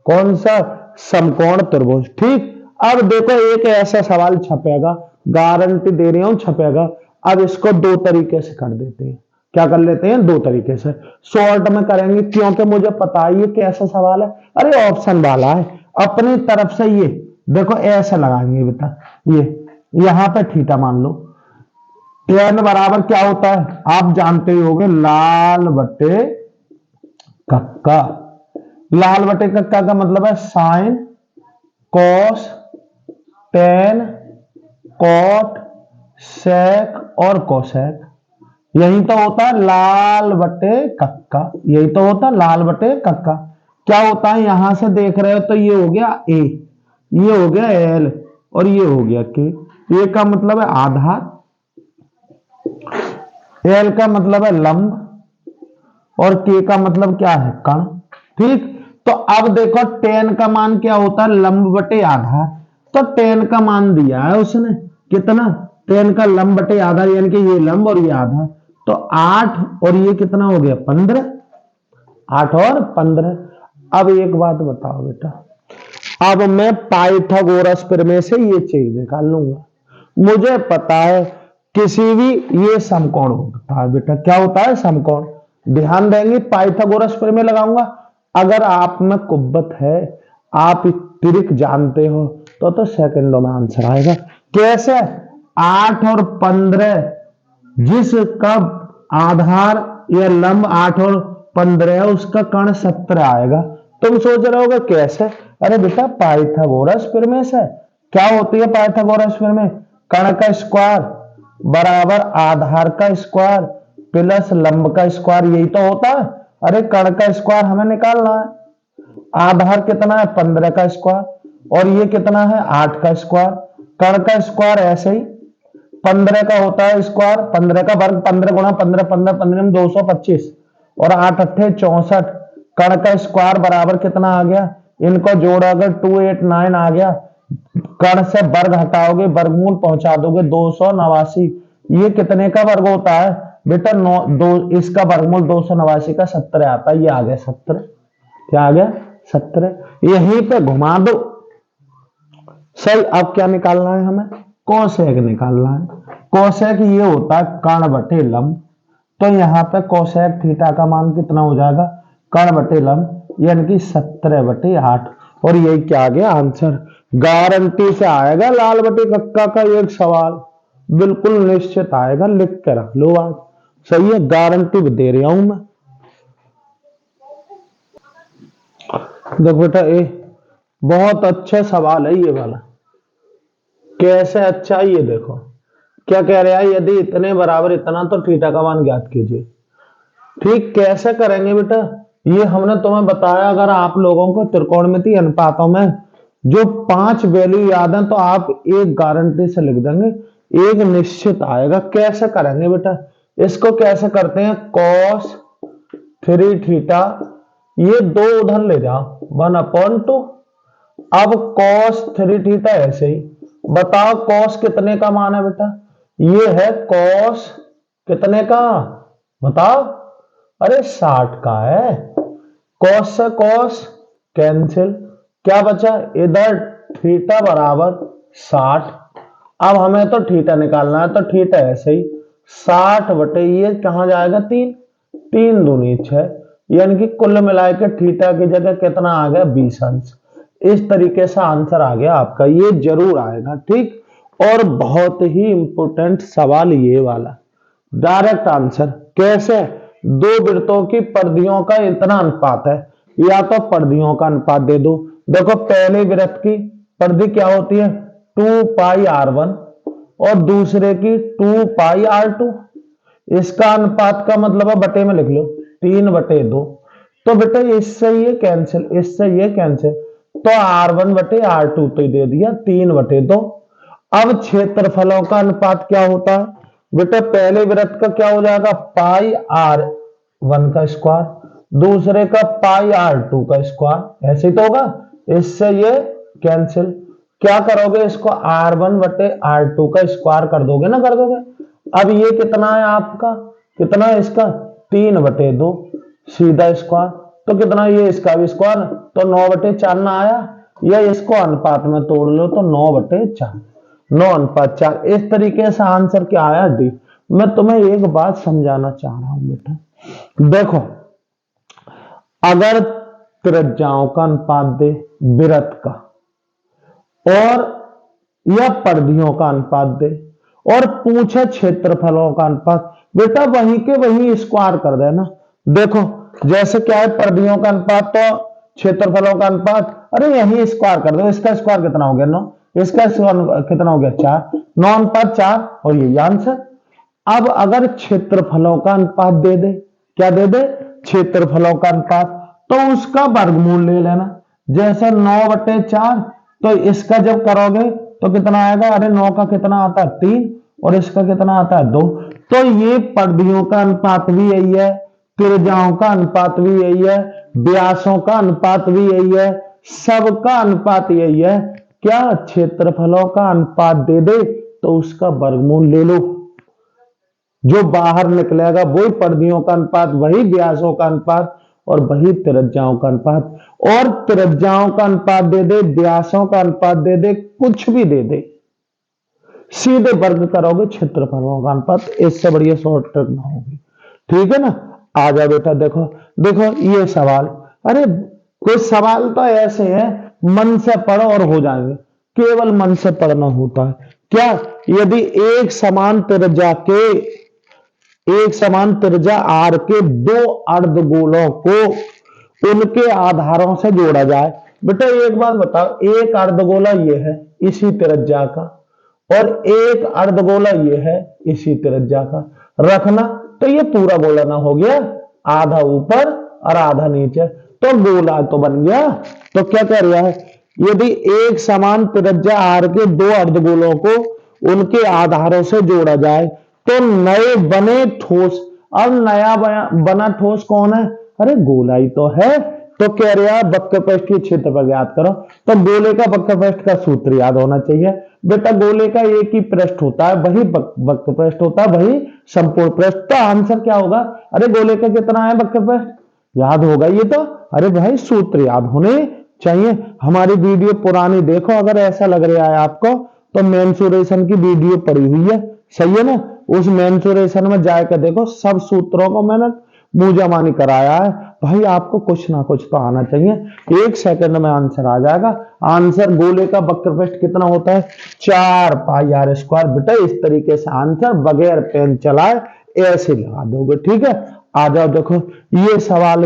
कौन सा? समकोण त्रिभुज। ठीक, अब देखो एक ऐसा सवाल छपेगा, गारंटी दे रही हूं छपेगा। अब इसको दो तरीके से कर देते हैं। क्या कर लेते हैं? दो तरीके से शॉर्ट में करेंगे, क्योंकि मुझे पता है ये कैसा सवाल है। अरे ऑप्शन वाला है, अपनी तरफ से ये देखो ऐसे लगाएंगे बेटा। ये यहां पे थीटा मान लो, tan बराबर क्या होता है आप जानते ही होगे, लाल बटे कक्का। लाल बटे कक्का का मतलब है साइन, कॉस, टेन, कॉट, सेक और कोसेक। यही तो होता है लाल बटे कक्का, यही तो होता है लाल बटे कक्का। क्या होता है यहां से देख रहे हो तो ये हो गया ए, ये हो गया एल और ये हो गया के। ए का मतलब है आधार, एल का मतलब है लंब और के का मतलब क्या है कण। ठीक, तो अब देखो टेन का मान क्या होता है लंब बटे आधार। तो टेन का मान दिया है उसने कितना, टेन का लंब बटे आधार यानी कि ये लंब और ये आधार। तो 8 और ये कितना हो गया 15, 8 और 15। अब एक बात बताओ बेटा, अब मैं पाइथागोरस प्रमेय से ये चीज निकाल लूंगा। मुझे पता है किसी भी ये समकोण होता है बेटा, क्या होता है समकोण। ध्यान देंगे पाइथागोरस प्रमेय लगाऊंगा। अगर आप में कुव्वत है, आप ट्रिक जानते हो तो सेकंडों में आंसर आएगा। कैसे? 8 और 15 जिसका आधार या लंब 8 और 15 है उसका कर्ण 17 आएगा। तुम सोच रहे होगे कैसे? अरे बेटा पाइथागोरस प्रमेय से। क्या होती है पाइथागोरस प्रमेय? कर्ण का स्क्वायर बराबर आधार का स्क्वायर प्लस लंब का स्क्वायर, यही तो होता है। अरे कर्ण का स्क्वायर हमें निकालना है, आधार कितना है 15 का स्क्वायर और ये कितना है 8 का स्क्वायर। कर्ण का स्क्वायर ऐसे ही 15 का होता है स्क्वायर, 15 का वर्ग 15 गुणा 15, 15 15 में 225 और 8 अट्ठे 64। कर्ण का स्क्वायर बराबर कितना आ गया, इनको जोड़ोगे 289 आ गया। कर्ण से वर्ग हटाओगे वर्गमूल पहुंचा दोगे 289। ये कितने का वर्ग होता है बेटा? इसका वर्गमूल 289 का 17 आता है। ये आ गया 17। क्या आ गया 17। यहीं पे घुमा दो सही। अब क्या निकालना है हमें? कोसेक निकालना है। कोसेक ये होता है कर्ण बटे लंब। तो यहां पे कोसेक थीटा का मान कितना हो जाएगा कर्ण बटे लंब यानी कि 17/8। और यही क्या आ गया आंसर। गारंटी से आएगा लाल बटे कक्का का एक सवाल, बिल्कुल निश्चित आएगा, लिख के रख लो आज। सही है, गारंटी भी दे रहा हूं मैं। देखो बेटा ये बहुत अच्छा सवाल है ये वाला। कैसे अच्छा है ये देखो, क्या कह रहा है, यदि इतने बराबर इतना तो थीटा का मान ज्ञात कीजिए। ठीक, कैसे करेंगे बेटा? ये हमने तुम्हें बताया, अगर आप लोगों को त्रिकोणमितीय अनुपातों में जो 5 वैल्यू याद है तो आप एक गारंटी से लिख देंगे, एक निश्चित आएगा। कैसे करेंगे बेटा? इसको कैसे करते हैं, cos 3 थीटा, ये दो उधर ले जाओ 1/2। अब cos 3 थीटा ऐसे ही बताओ cos कितने का मान है बेटा? ये है cos कितने का बताओ? अरे 60 का है। cos से cos कैंसिल, क्या बचा इधर थीटा बराबर 60। अब हमें तो थीटा निकालना है तो थीटा ऐसे ही 60 बटे ये कहां जाएगा 3, 3 दूनी 6 यानी कि कुल मिला के थीटा की जगह कितना आ गया 20 अंश। इस तरीके से आंसर आ गया आपका, ये जरूर आएगा। ठीक, और बहुत ही इंपॉर्टेंट सवाल ये वाला, डायरेक्ट आंसर। कैसे? दो वृत्तों की परिधियों का इतना अनुपात है, या तो परिधियों का अनुपात दे दो। देखो पहले वृत्त की परिधि क्या होती है 2πr1 और दूसरे की 2πr2। इसका अनुपात का मतलब है बटे में लिख लो 3/2। तो बेटा इससे ये कैंसिल, इससे ये कैंसिल, तो r1 बटे r2 तो दे दिया 3/2। अब क्षेत्रफलों का अनुपात क्या होता है बेटा? पहले वृत्त का क्या हो जाएगा πr1 का स्क्वायर, दूसरे का πr2 का स्क्वायर, ऐसे तो होगा। इससे ये कैंसिल, क्या करोगे इसको r1 बटे r2 का स्क्वायर कर दोगे ना, कर दोगे। अब ये कितना है आपका, कितना है इसका 3/2 सीधा स्क्वायर, तो कितना ये इसका भी स्क्वायर, तो 9/4 ना आया। या इसको अनुपात में तोड़ लो तो 9/4, 9:4। इस तरीके से आंसर क्या आया? डी। मैं तुम्हें एक बात समझाना चाह रहा हूं बेटा, देखो अगर त्रिज्याओं का अनुपात दे वृत्त का, और या परिधियों का अनुपात दे, और पूछे क्षेत्रफलों का अनुपात, बेटा वहीं के वहीं स्क्वायर कर देना। देखो जैसे क्या है, परिधियों का अनुपात तो क्षेत्रफलों का अनुपात, अरे यही स्क्वायर कर दो। इसका स्क्वायर कितना हो गया? 9। इसका स्क्वायर कितना हो गया? 4। 9:4 और ये आंसर। अब अगर क्षेत्रफलों का अनुपात दे दे, क्या दे दे? क्षेत्रफलों का अनुपात, तो उसका वर्गमूल ले लेना। जैसे 9/4, तो इसका जब करोगे तो कितना आएगा? अरे 9 का कितना आता है? 3, और इसका कितना आता है? 2। तो ये परिधियों का अनुपात भी यही है, त्रिज्याओं का अनुपात भी यही है, व्यासों का अनुपात भी यही है, सबका अनुपात यही है। क्या क्षेत्रफलों का अनुपात दे दे तो उसका वर्गमूल ले लो, जो बाहर निकलेगा वही परिधियों का अनुपात, वही व्यासों का अनुपात, और वही त्रिज्याओं का अनुपात। और त्रिज्याओं का अनुपात दे दे, व्यासों का अनुपात दे दे, कुछ भी दे दे, सीधे वर्ग करोगे क्षेत्रफलों का अनुपात। इससे बढ़िया शॉर्ट ट्रिक ना होगी, ठीक है ना। आ जाओ बेटा, देखो देखो ये सवाल, अरे कुछ सवाल तो ऐसे हैं मन से पढ़ो और हो जाएंगे, केवल मन से पढ़ना होता है। क्या? यदि एक समान त्रिज्या आर के दो अर्धगोलों को उनके आधारों से जोड़ा जाए। बेटा एक बात बताओ, एक अर्धगोला ये है इसी त्रिज्या का, और एक अर्धगोला ये है इसी त्रिज्या का, रखना तो ये पूरा गोला ना हो गया, आधा ऊपर और आधा नीचे, तो गोला तो बन गया। तो क्या कह रहा है? यदि एक समान त्रिज्या आर के दो अर्धगोलों को उनके आधारों से जोड़ा जाए तो नए बने ठोस, अब नया बना ठोस कौन है? अरे गोला ही तो है। तो कह रहा है वक्र पृष्ठ के क्षेत्र पर ज्ञात करो। तो गोले का वक्र पृष्ठ का सूत्र याद होना चाहिए बेटा। गोले का एक ही पृष्ठ होता है, वही वक्र पृष्ठ होता है, वही संपूर्ण पृष्ठ। तो आंसर क्या होगा? अरे गोले का कितना है वक्र पृष्ठ? याद होगा ये तो। अरे भाई सूत्र याद होने चाहिए। हमारी वीडियो पुरानी देखो, अगर ऐसा लग रहा है आपको तो मेंसुरेशन की वीडियो पड़ी हुई है, सही है ना। उस मेंसुरेशन में जाकर देखो, सब सूत्रों को मैंने मुंह कराया है। भाई आपको कुछ ना कुछ तो आना चाहिए, 1 सेकंड में आंसर आ जाएगा। आंसर गोले का वक्र पृष्ठ कितना होता है? 4πr²। बेटा इस तरीके से आंसर बगैर पेन चलाए ऐसे लगा दोगे, ठीक है। आ जाओ देखो ये सवाल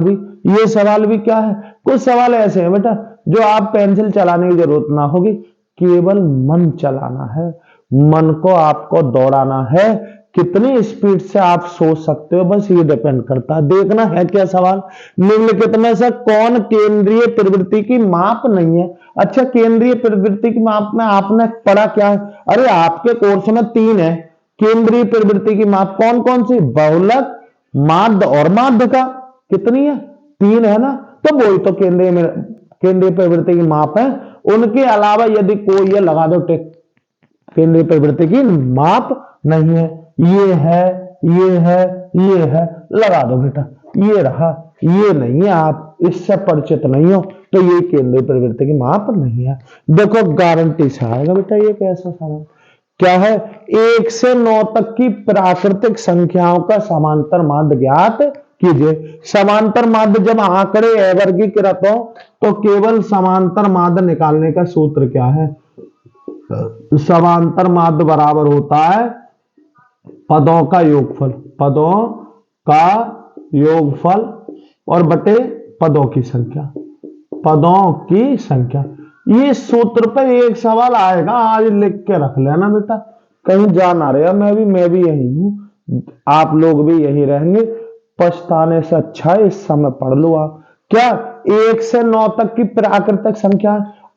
भी क्या है, कुछ सवाल ऐसे हैं बेटा जो आप पेंसिल चलाने की जरूरत ना होगी, केवल मन चलाना है, मन को आपको दौड़ाना है। कितनी स्पीड से आप सोच सकते हो बस ये डिपेंड करता है। देखना है क्या सवाल, निम्नलिखित में से कौन केंद्रीय प्रवृत्ति की माप नहीं है? अच्छा केंद्रीय प्रवृत्ति की माप में आपने पढ़ा क्या है? अरे आपके कोर्स में 3 है केंद्रीय प्रवृत्ति की माप। कौन कौन सी? बहुलक, माध्य और माध्यिका। कितनी है? 3 है ना। तो वही तो केंद्रीय प्रवृत्ति की माप है। उनके अलावा यदि कोई, ये लगा दो टिक, केंद्रीय प्रवृत्ति की माप नहीं है। ये है, ये है, ये है, लगा दो बेटा। ये रहा, ये नहीं है, आप इससे परिचित नहीं हो तो ये केंद्रीय प्रवृत्ति की माप नहीं है। देखो गारंटी से आएगा बेटा ये कैसा सवाल। क्या है? 1 से 9 तक की प्राकृतिक संख्याओं का समांतर माध्य ज्ञात कीजिए। समांतर माध्य जब आंकड़े अवर्गीकृत हो तो केवल समांतर माध्य निकालने का सूत्र क्या है? समांतर माध्य बराबर होता है पदों का योगफल, पदों का योगफल और बटे पदों की संख्या, पदों की संख्या। ये सूत्र पे एक सवाल आएगा, आज लिख के रख लेना बेटा, कहीं जा ना रहे। मैं भी यही हूं, आप लोग भी यही रहेंगे, पछताने से अच्छा इस समय पढ़ लो आप। क्या? 1 से 9 तक की प्राकृतिक संख्या।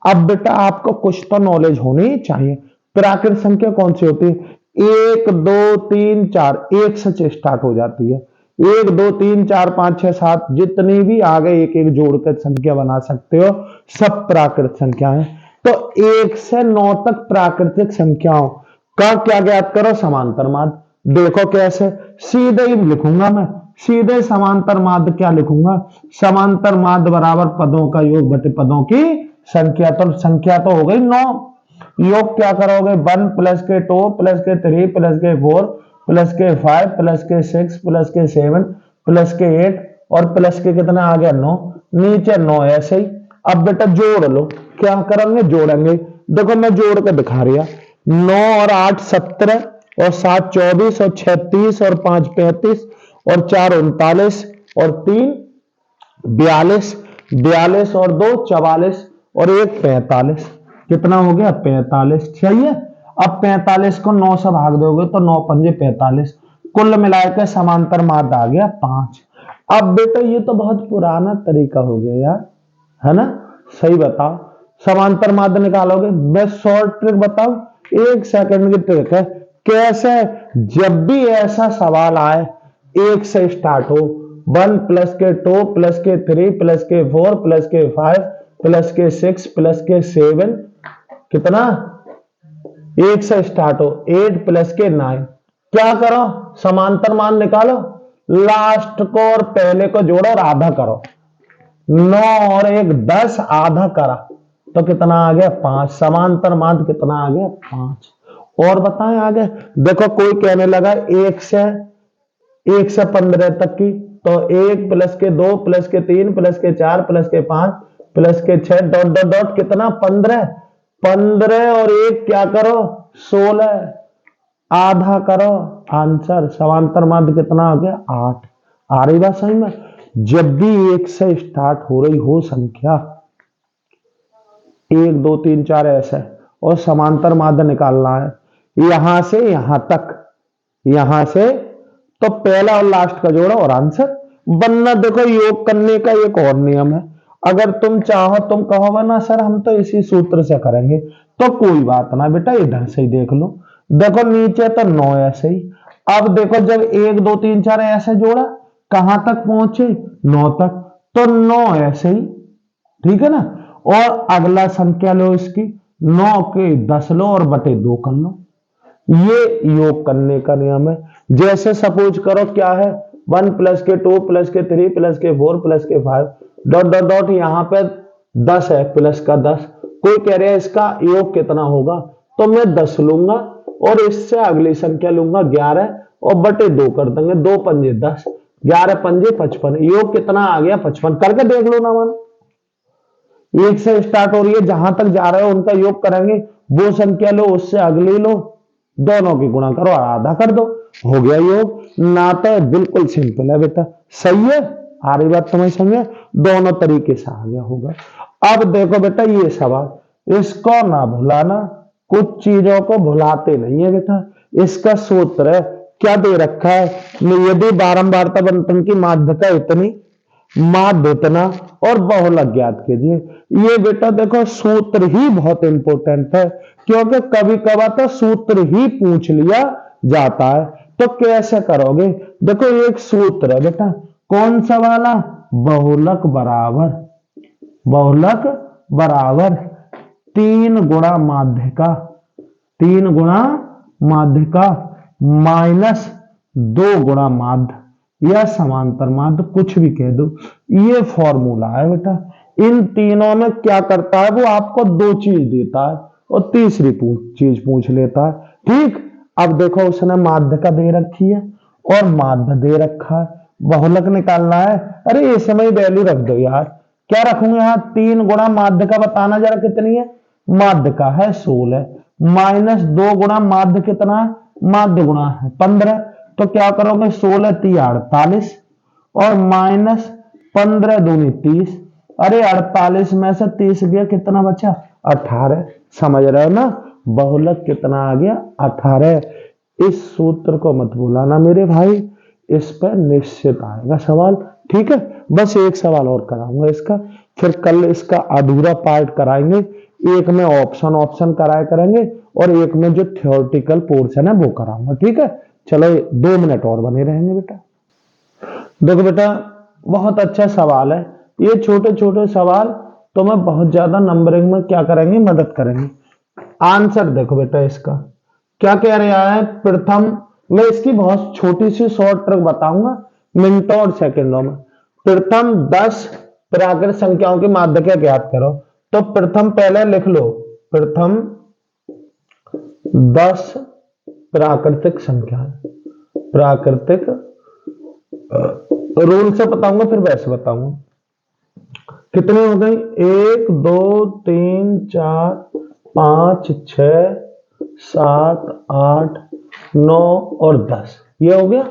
अब बेटा आपको कुछ तो नॉलेज होनी चाहिए। प्राकृतिक संख्या कौन सी होती है? 1 2 3 4, 1 से स्टार्ट हो जाती है। 1 2 3 4 5 6 7, जितनी भी आगे एक एक जोड़कर संख्या बना सकते हो, सब प्राकृतिक संख्याएं। तो 1 से 9 तक प्राकृतिक संख्याओं का क्या ज्ञात करो? समांतर माध्य। देखो कैसे, सीधे ही लिखूंगा मैं, सीधे समांतर माध्य क्या लिखूंगा? समांतर माध्य बराबर पदों का योग बटे पदों की संख्या तो हो गई 9। योग क्या करोगे, 1 प्लस के 2 प्लस के 3 प्लस के 4 प्लस के 5 प्लस के 6 प्लस के 7 प्लस के 8 और प्लस के कितना आ गया 9, नीचे 9 ऐसे ही। अब बेटा जोड़ लो, क्या करेंगे जोड़ेंगे, देखो मैं जोड़ के दिखा रहा, 9 और 8 17 और 7 24 और 6 30 और 5 35 और 4 39 और 3 42, 42 और 2 44 और 1 45, कितना हो गया 45, चाहिए। अब 45 को 9 से भाग दोगे तो 9 पंजे 45, कुल मिलाकर समांतर माध्य आ गया 5। अब बेटा ये तो बहुत पुराना तरीका हो गया यार, है ना, सही बताओ, समांतर माध्य निकालोगे, मैं शॉर्ट ट्रिक बताऊं, 1 सेकंड की ट्रिक है। कैसे, जब भी ऐसा सवाल आए 1 से स्टार्ट हो, 1 प्लस के 2 प्लस के 3 प्लस के 4 प्लस के 5 प्लस के 6 प्लस के 7, कितना 1 से स्टार्ट हो, 8 प्लस के 9, क्या करो समांतर मान निकालो, लास्ट को और पहले को जोड़ो और आधा करो, 9 और 1 10, आधा करा तो कितना आ गया 5, समांतर माध्य कितना आ गया 5। और बताएं आगे, देखो कोई कहने लगा 1 से 15 तक की, तो 1 प्लस के 2 प्लस के 3 प्लस के 4 प्लस के 5 प्लस के 6 डॉट डॉट डॉट कितना 15, 15 और 1 क्या करो 16, आधा करो, आंसर समांतर माध्य कितना आ गया 8। आ रही बात सही में, जब भी 1 से स्टार्ट हो रही हो संख्या 1 2 3 4 ऐसे, और समांतर माध्य निकालना है यहां से यहां तक, यहां से तो पहला और लास्ट का जोड़ो और आंसर बनना। देखो योग करने का एक और नियम है, अगर तुम चाहो तुम कहोगे ना सर हम तो इसी सूत्र से करेंगे, तो कोई बात ना बेटा इधर से ही देख लो, देखो नीचे तो 9 ऐसे ही। अब देखो जब 1 2 3 4 ऐसे जोड़ा कहां तक पहुंचे 9 तक, तो 9 ऐसे ही, ठीक है ना। और अगला संख्या लो इसकी, 9 के 10 लो और बटे 2 कर लो, ये योग करने का नियम है। जैसे सपोज करो क्या है 1 प्लस के 2 प्लस के 3 प्लस के 4 प्लस के 5 डॉट डॉट डॉट, यहां पे 10 है प्लस का 10, कोई कह रहा है इसका योग कितना होगा, तो मैं 10 लूंगा और इससे अगली संख्या लूंगा 11 और बटे 2 कर देंगे, 2 पंजे 10, 11 पंजे 55, योग कितना आ गया 55, करके देख लो ना मन, 1 से स्टार्ट हो रही है जहां तक जा रहे हो उनका योग करेंगे, वो संख्या लो उससे अगली लो, दोनों की गुणा करो और आधा कर दो, हो गया योग। ना तो बिल्कुल सिंपल है बेटा, सही है, आ रही बात समझ समझे, दोनों तरीके से आ गया होगा। अब देखो बेटा ये सवाल, इसको ना भुलाना, कुछ चीजों को भुलाते नहीं है बेटा, इसका सूत्र है क्या दे रखा है, यदि बारंबारता बंटन की माध्यता इतनी, माध्य इतना और बहुलक ज्ञात कीजिए। ये बेटा देखो सूत्र ही बहुत इंपॉर्टेंट है, क्योंकि कभी कभार तो सूत्र ही पूछ लिया जाता है, तो कैसे करोगे, देखो एक सूत्र है बेटा, कौन सा वाला, बहुलक बराबर, बहुलक बराबर 3 गुणा माध्य का, 3 गुणा माध्य का माइनस 2 गुणा माध्य या समांतर माध्य, कुछ भी कह दो, ये फॉर्मूला है बेटा। इन तीनों में क्या करता है, वो आपको 2 चीज देता है और तीसरी चीज पूछ लेता है, ठीक। अब देखो उसने माध्य का दे रखी है और माध्य दे रखा है, बहुलक निकालना है, अरे इस समय वैल्यू रख दो यार, क्या रखूंगे यहाँ 3 गुणा माध्य का, बताना जरा कितनी है, माध्य का है 16 माइनस 2 गुणा माध्य कितना है, माध्य गुणा है 15, तो क्या करोगे 16 3 48 और माइनस 15 दूनी 30, अरे 48 में से 30 गया कितना बचा 18, समझ रहे हो ना, बहुलक कितना आ गया 18। इस सूत्र को मत भूलाना मेरे भाई, इस पर निश्चित आएगा सवाल, ठीक है। बस एक सवाल और कराऊंगा इसका, फिर कल इसका अधूरा पार्ट कराएंगे, एक में ऑप्शन कराया करेंगे और एक में जो थ्योरेटिकल पोर्शन है वो कराऊंगा, ठीक है। चलो 2 मिनट और बने रहेंगे बेटा। देखो बेटा बहुत अच्छा सवाल है, ये छोटे छोटे सवाल तुम्हें बहुत ज्यादा नंबरिंग में क्या करेंगे, मदद करेंगे। आंसर देखो बेटा इसका क्या कह रहा है, प्रथम, मैं इसकी बहुत छोटी सी शॉर्ट ट्रिक बताऊंगा मिनटों और सेकंडों में। प्रथम 10 प्राकृत संख्याओं की माध्यिका ज्ञात करो, तो प्रथम पहले लिख लो, प्रथम 10 प्राकृतिक संख्या, प्राकृतिक रूल से बताऊंगा फिर वैसे बताऊंगा। कितनी हो गई? 1 2 3 4 5 6 7 8 9 और 10, ये हो गया।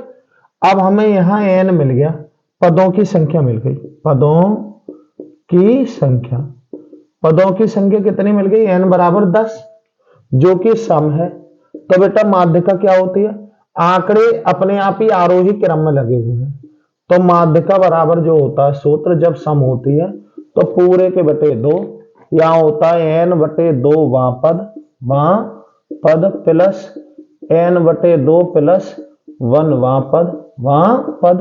अब हमें यहां n मिल गया, पदों की संख्या मिल गई, पदों की संख्या, पदों की संख्या कितनी मिल गई? n बराबर 10, जो कि सम है। तो बेटा माध्यिका क्या होती है? आंकड़े अपने आप ही आरोही क्रम में लगे हुए हैं, तो माध्यिका बराबर जो होता है सूत्र जब सम होती है तो पूरे के बटे 2, यहां होता है n बटे 2 वहां पद प्लस n बटे 2 प्लस 1 वहां पद,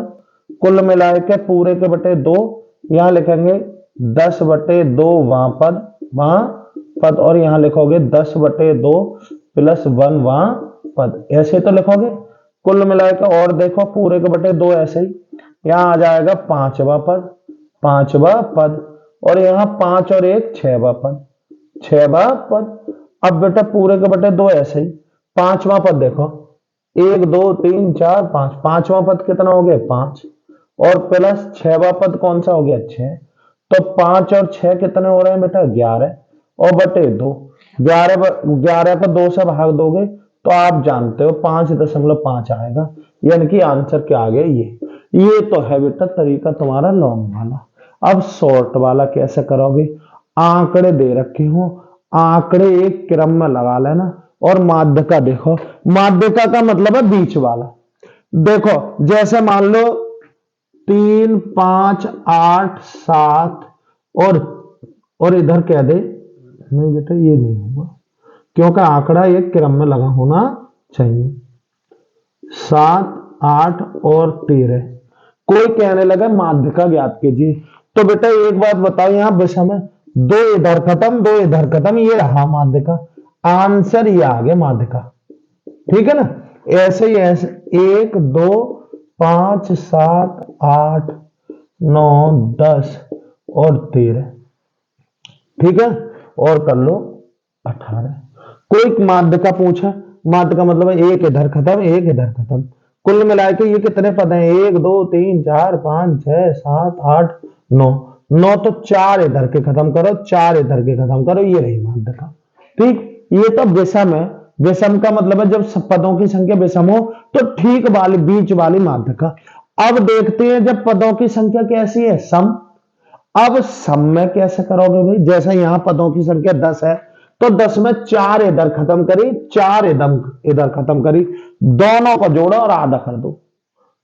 कुल मिलाए के पूरे के बटे 2, यहां लिखेंगे 10 बटे 2 वहां पद और यहां लिखोगे 10 बटे 2 प्लस 1 वहां पद, ऐसे तो लिखोगे कुल मिलाए के। और देखो पूरे के बटे 2 ऐसे ही, यहां आ जाएगा 5वां पद और यहां 5 और 1 6वां पद। अब बेटा पूरे के बटे 2 ऐसे ही, 5वां पद देखो 1 2 3 4 5, 5वां पद कितना हो गया? 5 और प्लस 6वां पद कौन सा हो गया? 6, तो 5 और 6 कितने हो रहे हैं बेटा? 11 और बटे 2, 11 को 2 से भाग दोगे तो आप जानते हो 5.5 आएगा, यानी कि आंसर क्या आ गया? ये तो है बेटा तरीका तुम्हारा लॉन्ग वाला। अब शॉर्ट वाला कैसे करोगे? आंकड़े दे रखे हो, आंकड़े एक क्रम में लगा लेना और माध्यिका देखो, माध्यिका का मतलब है बीच वाला। देखो जैसे मान लो 3 5 8 7 और इधर कह दे, नहीं बेटा ये नहीं होगा क्योंकि आंकड़ा एक क्रम में लगा होना चाहिए। 7 8 और 13, कोई कहने लगा माध्यिका ज्ञात कीजिए, तो बेटा एक बात बताओ, यहां विषम है, 2 इधर खत्म 2 इधर खत्म, ये रहा माध्यिका, आंसर ये आ गया माध्यिका, ठीक है ना। ऐसे ही ऐसे 1 2 5 7 8 9 10 और 13, ठीक है, और कर लो 18। कोई माध्यिका पूछा, माध्यिका मतलब है एक इधर खत्म एक इधर खत्म, कुल मिला के ये कितने पद हैं? 1 2 3 4 5 6 7 8 9, 9 तो 4 इधर के खत्म करो 4 इधर के खत्म करो, ये रही माध्यिका, ठीक। ये तो विषम है, विषम का मतलब है जब पदों की संख्या विषम हो तो ठीक वाली बीच वाली माध्यिका। अब देखते हैं जब पदों की संख्या कैसी है? सम। अब सम में कैसे करोगे भाई? जैसे यहां पदों की संख्या 10 है तो 10 में 4 इधर खत्म करी 4 इधर खत्म करी, दोनों को जोड़ो और आधा कर दो,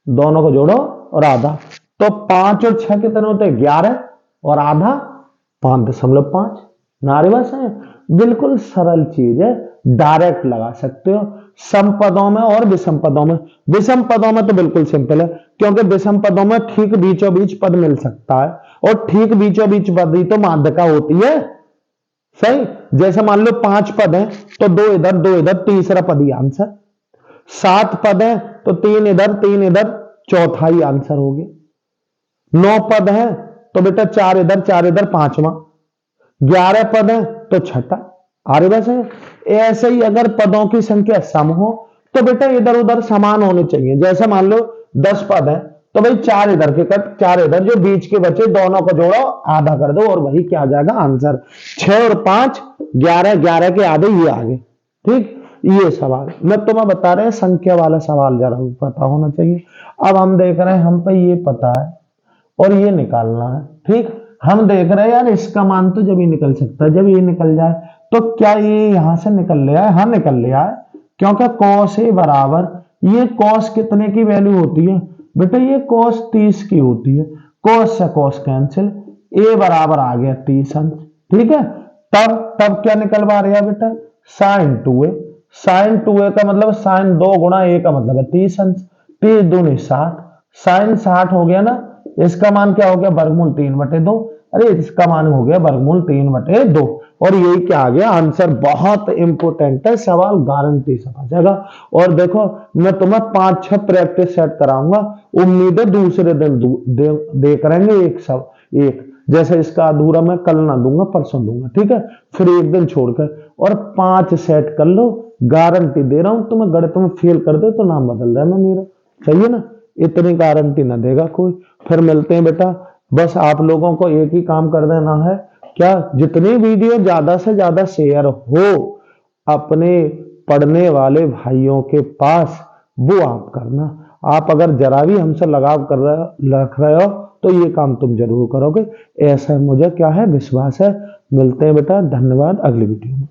दोनों को जोड़ो और आधा, तो 5 और 6 कितने होते हैं? 11 और आधा 5.5। नारीवास है, बिल्कुल सरल चीज है, डायरेक्ट लगा सकते हो सम पदों में और विषम पदों में। विषम पदों में तो बिल्कुल सिंपल है क्योंकि विषम पदों में ठीक बीचों बीच पद मिल सकता है और ठीक बीचों बीच पद ही तो माध्यिका होती है, सही। जैसे मान लो 5 पद हैं तो 2 इधर तीसरा पद ही आंसर, 7 पद है तो 3 इधर चौथा ही आंसर हो गया, 9 पद है तो बेटा 4 इधर पांचवा, 11 पद है तो छठा। आरे बस है। ऐसे ही अगर पदों की संख्या सम हो तो बेटा इधर उधर समान होने चाहिए। जैसे मान लो 10 पद है तो भाई 4 इधर के कट 4 इधर, जो बीच के बचे दोनों को जोड़ो आधा कर दो और वही क्या आ जाएगा? आंसर। 6 और 5 11, 11 के आधे ये आगे, ठीक। ये सवाल मैं तुम्हें बता रहे हैं, संख्या वाला सवाल जरा पता होना चाहिए। अब हम देख रहे हैं, हम पे ये पता है और ये निकालना है, ठीक। हम देख रहे हैं यार इसका मान तो जब ही निकल सकता है जब ये निकल जाए, तो क्या ये यहां से निकल लिया है? हाँ निकल लिया है, क्योंकि cos a बराबर, ये cos कितने की वैल्यू होती है बेटा? ये cos 30 की होती है, cos से cos कैंसिल, a बराबर आ गया 30 अंश, ठीक है। तब क्या निकलवा रहा है बेटा? sin 2a, sin 2a का मतलब sin 2 गुणा a का मतलब है 30 अंश, 30 दूनी 60, sin 60 हो गया ना, इसका मान क्या हो गया? वर्गमूल 3/2, अरे इसका मान हो गया वर्गमूल 3/2, और यही क्या आ गया? आंसर। बहुत इंपोर्टेंट है सवाल, गारंटी से आ जाएगा। और देखो मैं तुम्हें 5-6 प्रैक्टिस सेट कराऊंगा, उम्मीद है दूसरे दिन दे करेंगे एक, जैसे इसका अधूरा मैं कल ना दूंगा परसों दूंगा, ठीक है, फिर एक दिन छोड़कर, और 5 सेट कर लो, गारंटी दे रहा हूं तुम्हें, गणित में फेल कर दे तो नाम बदल देना मेरा, सही है ना, इतनी गारंटी ना देगा कोई। फिर मिलते हैं बेटा, बस आप लोगों को एक ही काम कर देना है, क्या, जितनी वीडियो ज्यादा से ज्यादा शेयर हो अपने पढ़ने वाले भाइयों के पास, वो आप करना। आप अगर जरा भी हमसे लगाव रख रहे हो तो ये काम तुम जरूर करोगे, ऐसा मुझे क्या है विश्वास है। मिलते हैं बेटा, धन्यवाद अगली वीडियो में।